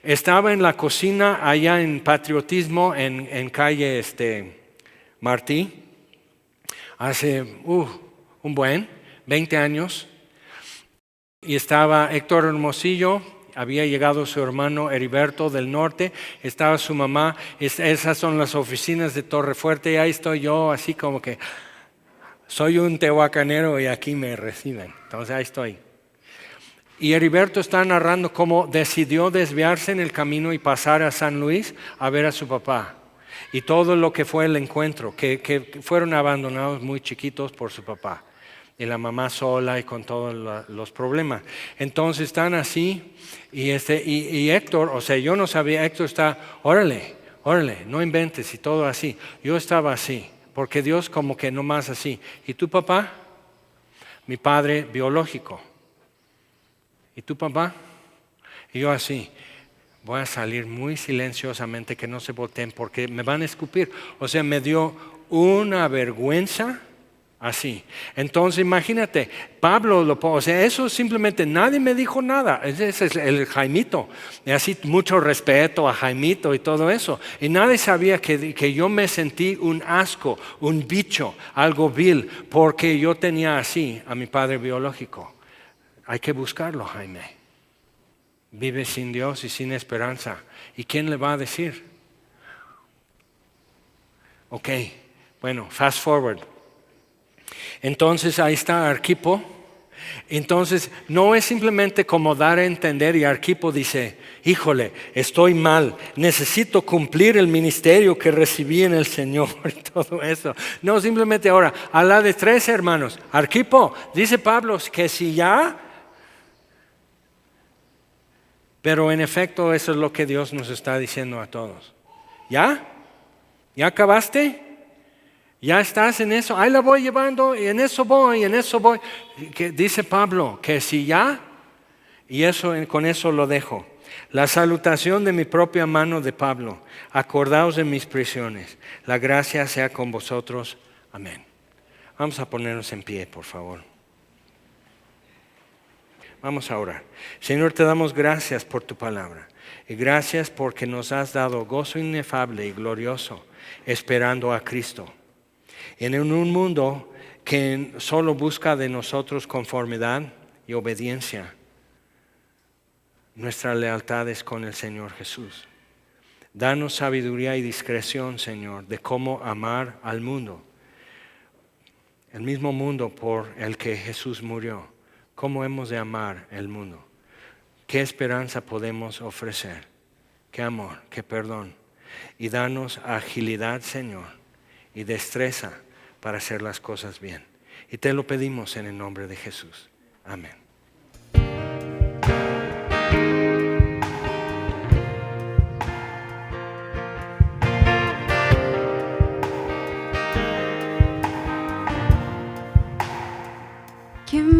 Speaker 4: Estaba en la cocina allá en Patriotismo, en calle Martí, hace 20 años. Y estaba Héctor Hermosillo, había llegado su hermano Heriberto del norte, estaba su mamá, esas son las oficinas de Torrefuerte y ahí estoy yo así como que soy un tehuacanero y aquí me reciben. Entonces ahí estoy. Y Heriberto está narrando cómo decidió desviarse en el camino y pasar a San Luis a ver a su papá. Y todo lo que fue el encuentro, que fueron abandonados muy chiquitos por su papá. Y la mamá sola y con todos los problemas. Entonces están así y Héctor, o sea, yo no sabía, Héctor está, órale, no inventes y todo así. Yo estaba así, porque Dios como que no más así. ¿Y tu papá? Mi padre biológico. ¿Y tu papá? Y yo así. Voy a salir muy silenciosamente que no se volteen porque me van a escupir. O sea, me dio una vergüenza. Así. Entonces imagínate, Pablo, o sea, eso simplemente nadie me dijo nada. Ese es el Jaimito. Y así mucho respeto a Jaimito y todo eso. Y nadie sabía que yo me sentí un asco, un bicho, algo vil, porque yo tenía así a mi padre biológico. Hay que buscarlo, Jaime. Vive sin Dios y sin esperanza. ¿Y quién le va a decir? Ok, bueno, fast forward. Entonces ahí está Arquipo. Entonces no es simplemente como dar a entender y Arquipo dice, híjole, estoy mal, necesito cumplir el ministerio que recibí en el Señor y todo eso. No, simplemente ahora, a la de 3 hermanos, Arquipo, dice Pablo que si ya, pero en efecto eso es lo que Dios nos está diciendo a todos. ¿Ya? ¿Ya acabaste? Ya estás en eso, ahí la voy llevando y en eso voy. Que dice Pablo que si ya, y con eso lo dejo. La salutación de mi propia mano de Pablo, acordaos de mis prisiones, la gracia sea con vosotros, amén. Vamos a ponernos en pie, por favor. Vamos a orar. Señor, te damos gracias por tu palabra y gracias porque nos has dado gozo inefable y glorioso esperando a Cristo. En un mundo que solo busca de nosotros conformidad y obediencia, nuestra lealtad es con el Señor Jesús. Danos sabiduría y discreción, Señor, de cómo amar al mundo. El mismo mundo por el que Jesús murió. ¿Cómo hemos de amar el mundo? ¿Qué esperanza podemos ofrecer? ¿Qué amor? ¿Qué perdón? Y danos agilidad, Señor, y destreza para hacer las cosas bien. Y te lo pedimos en el nombre de Jesús. Amén.
Speaker 2: ¿Quién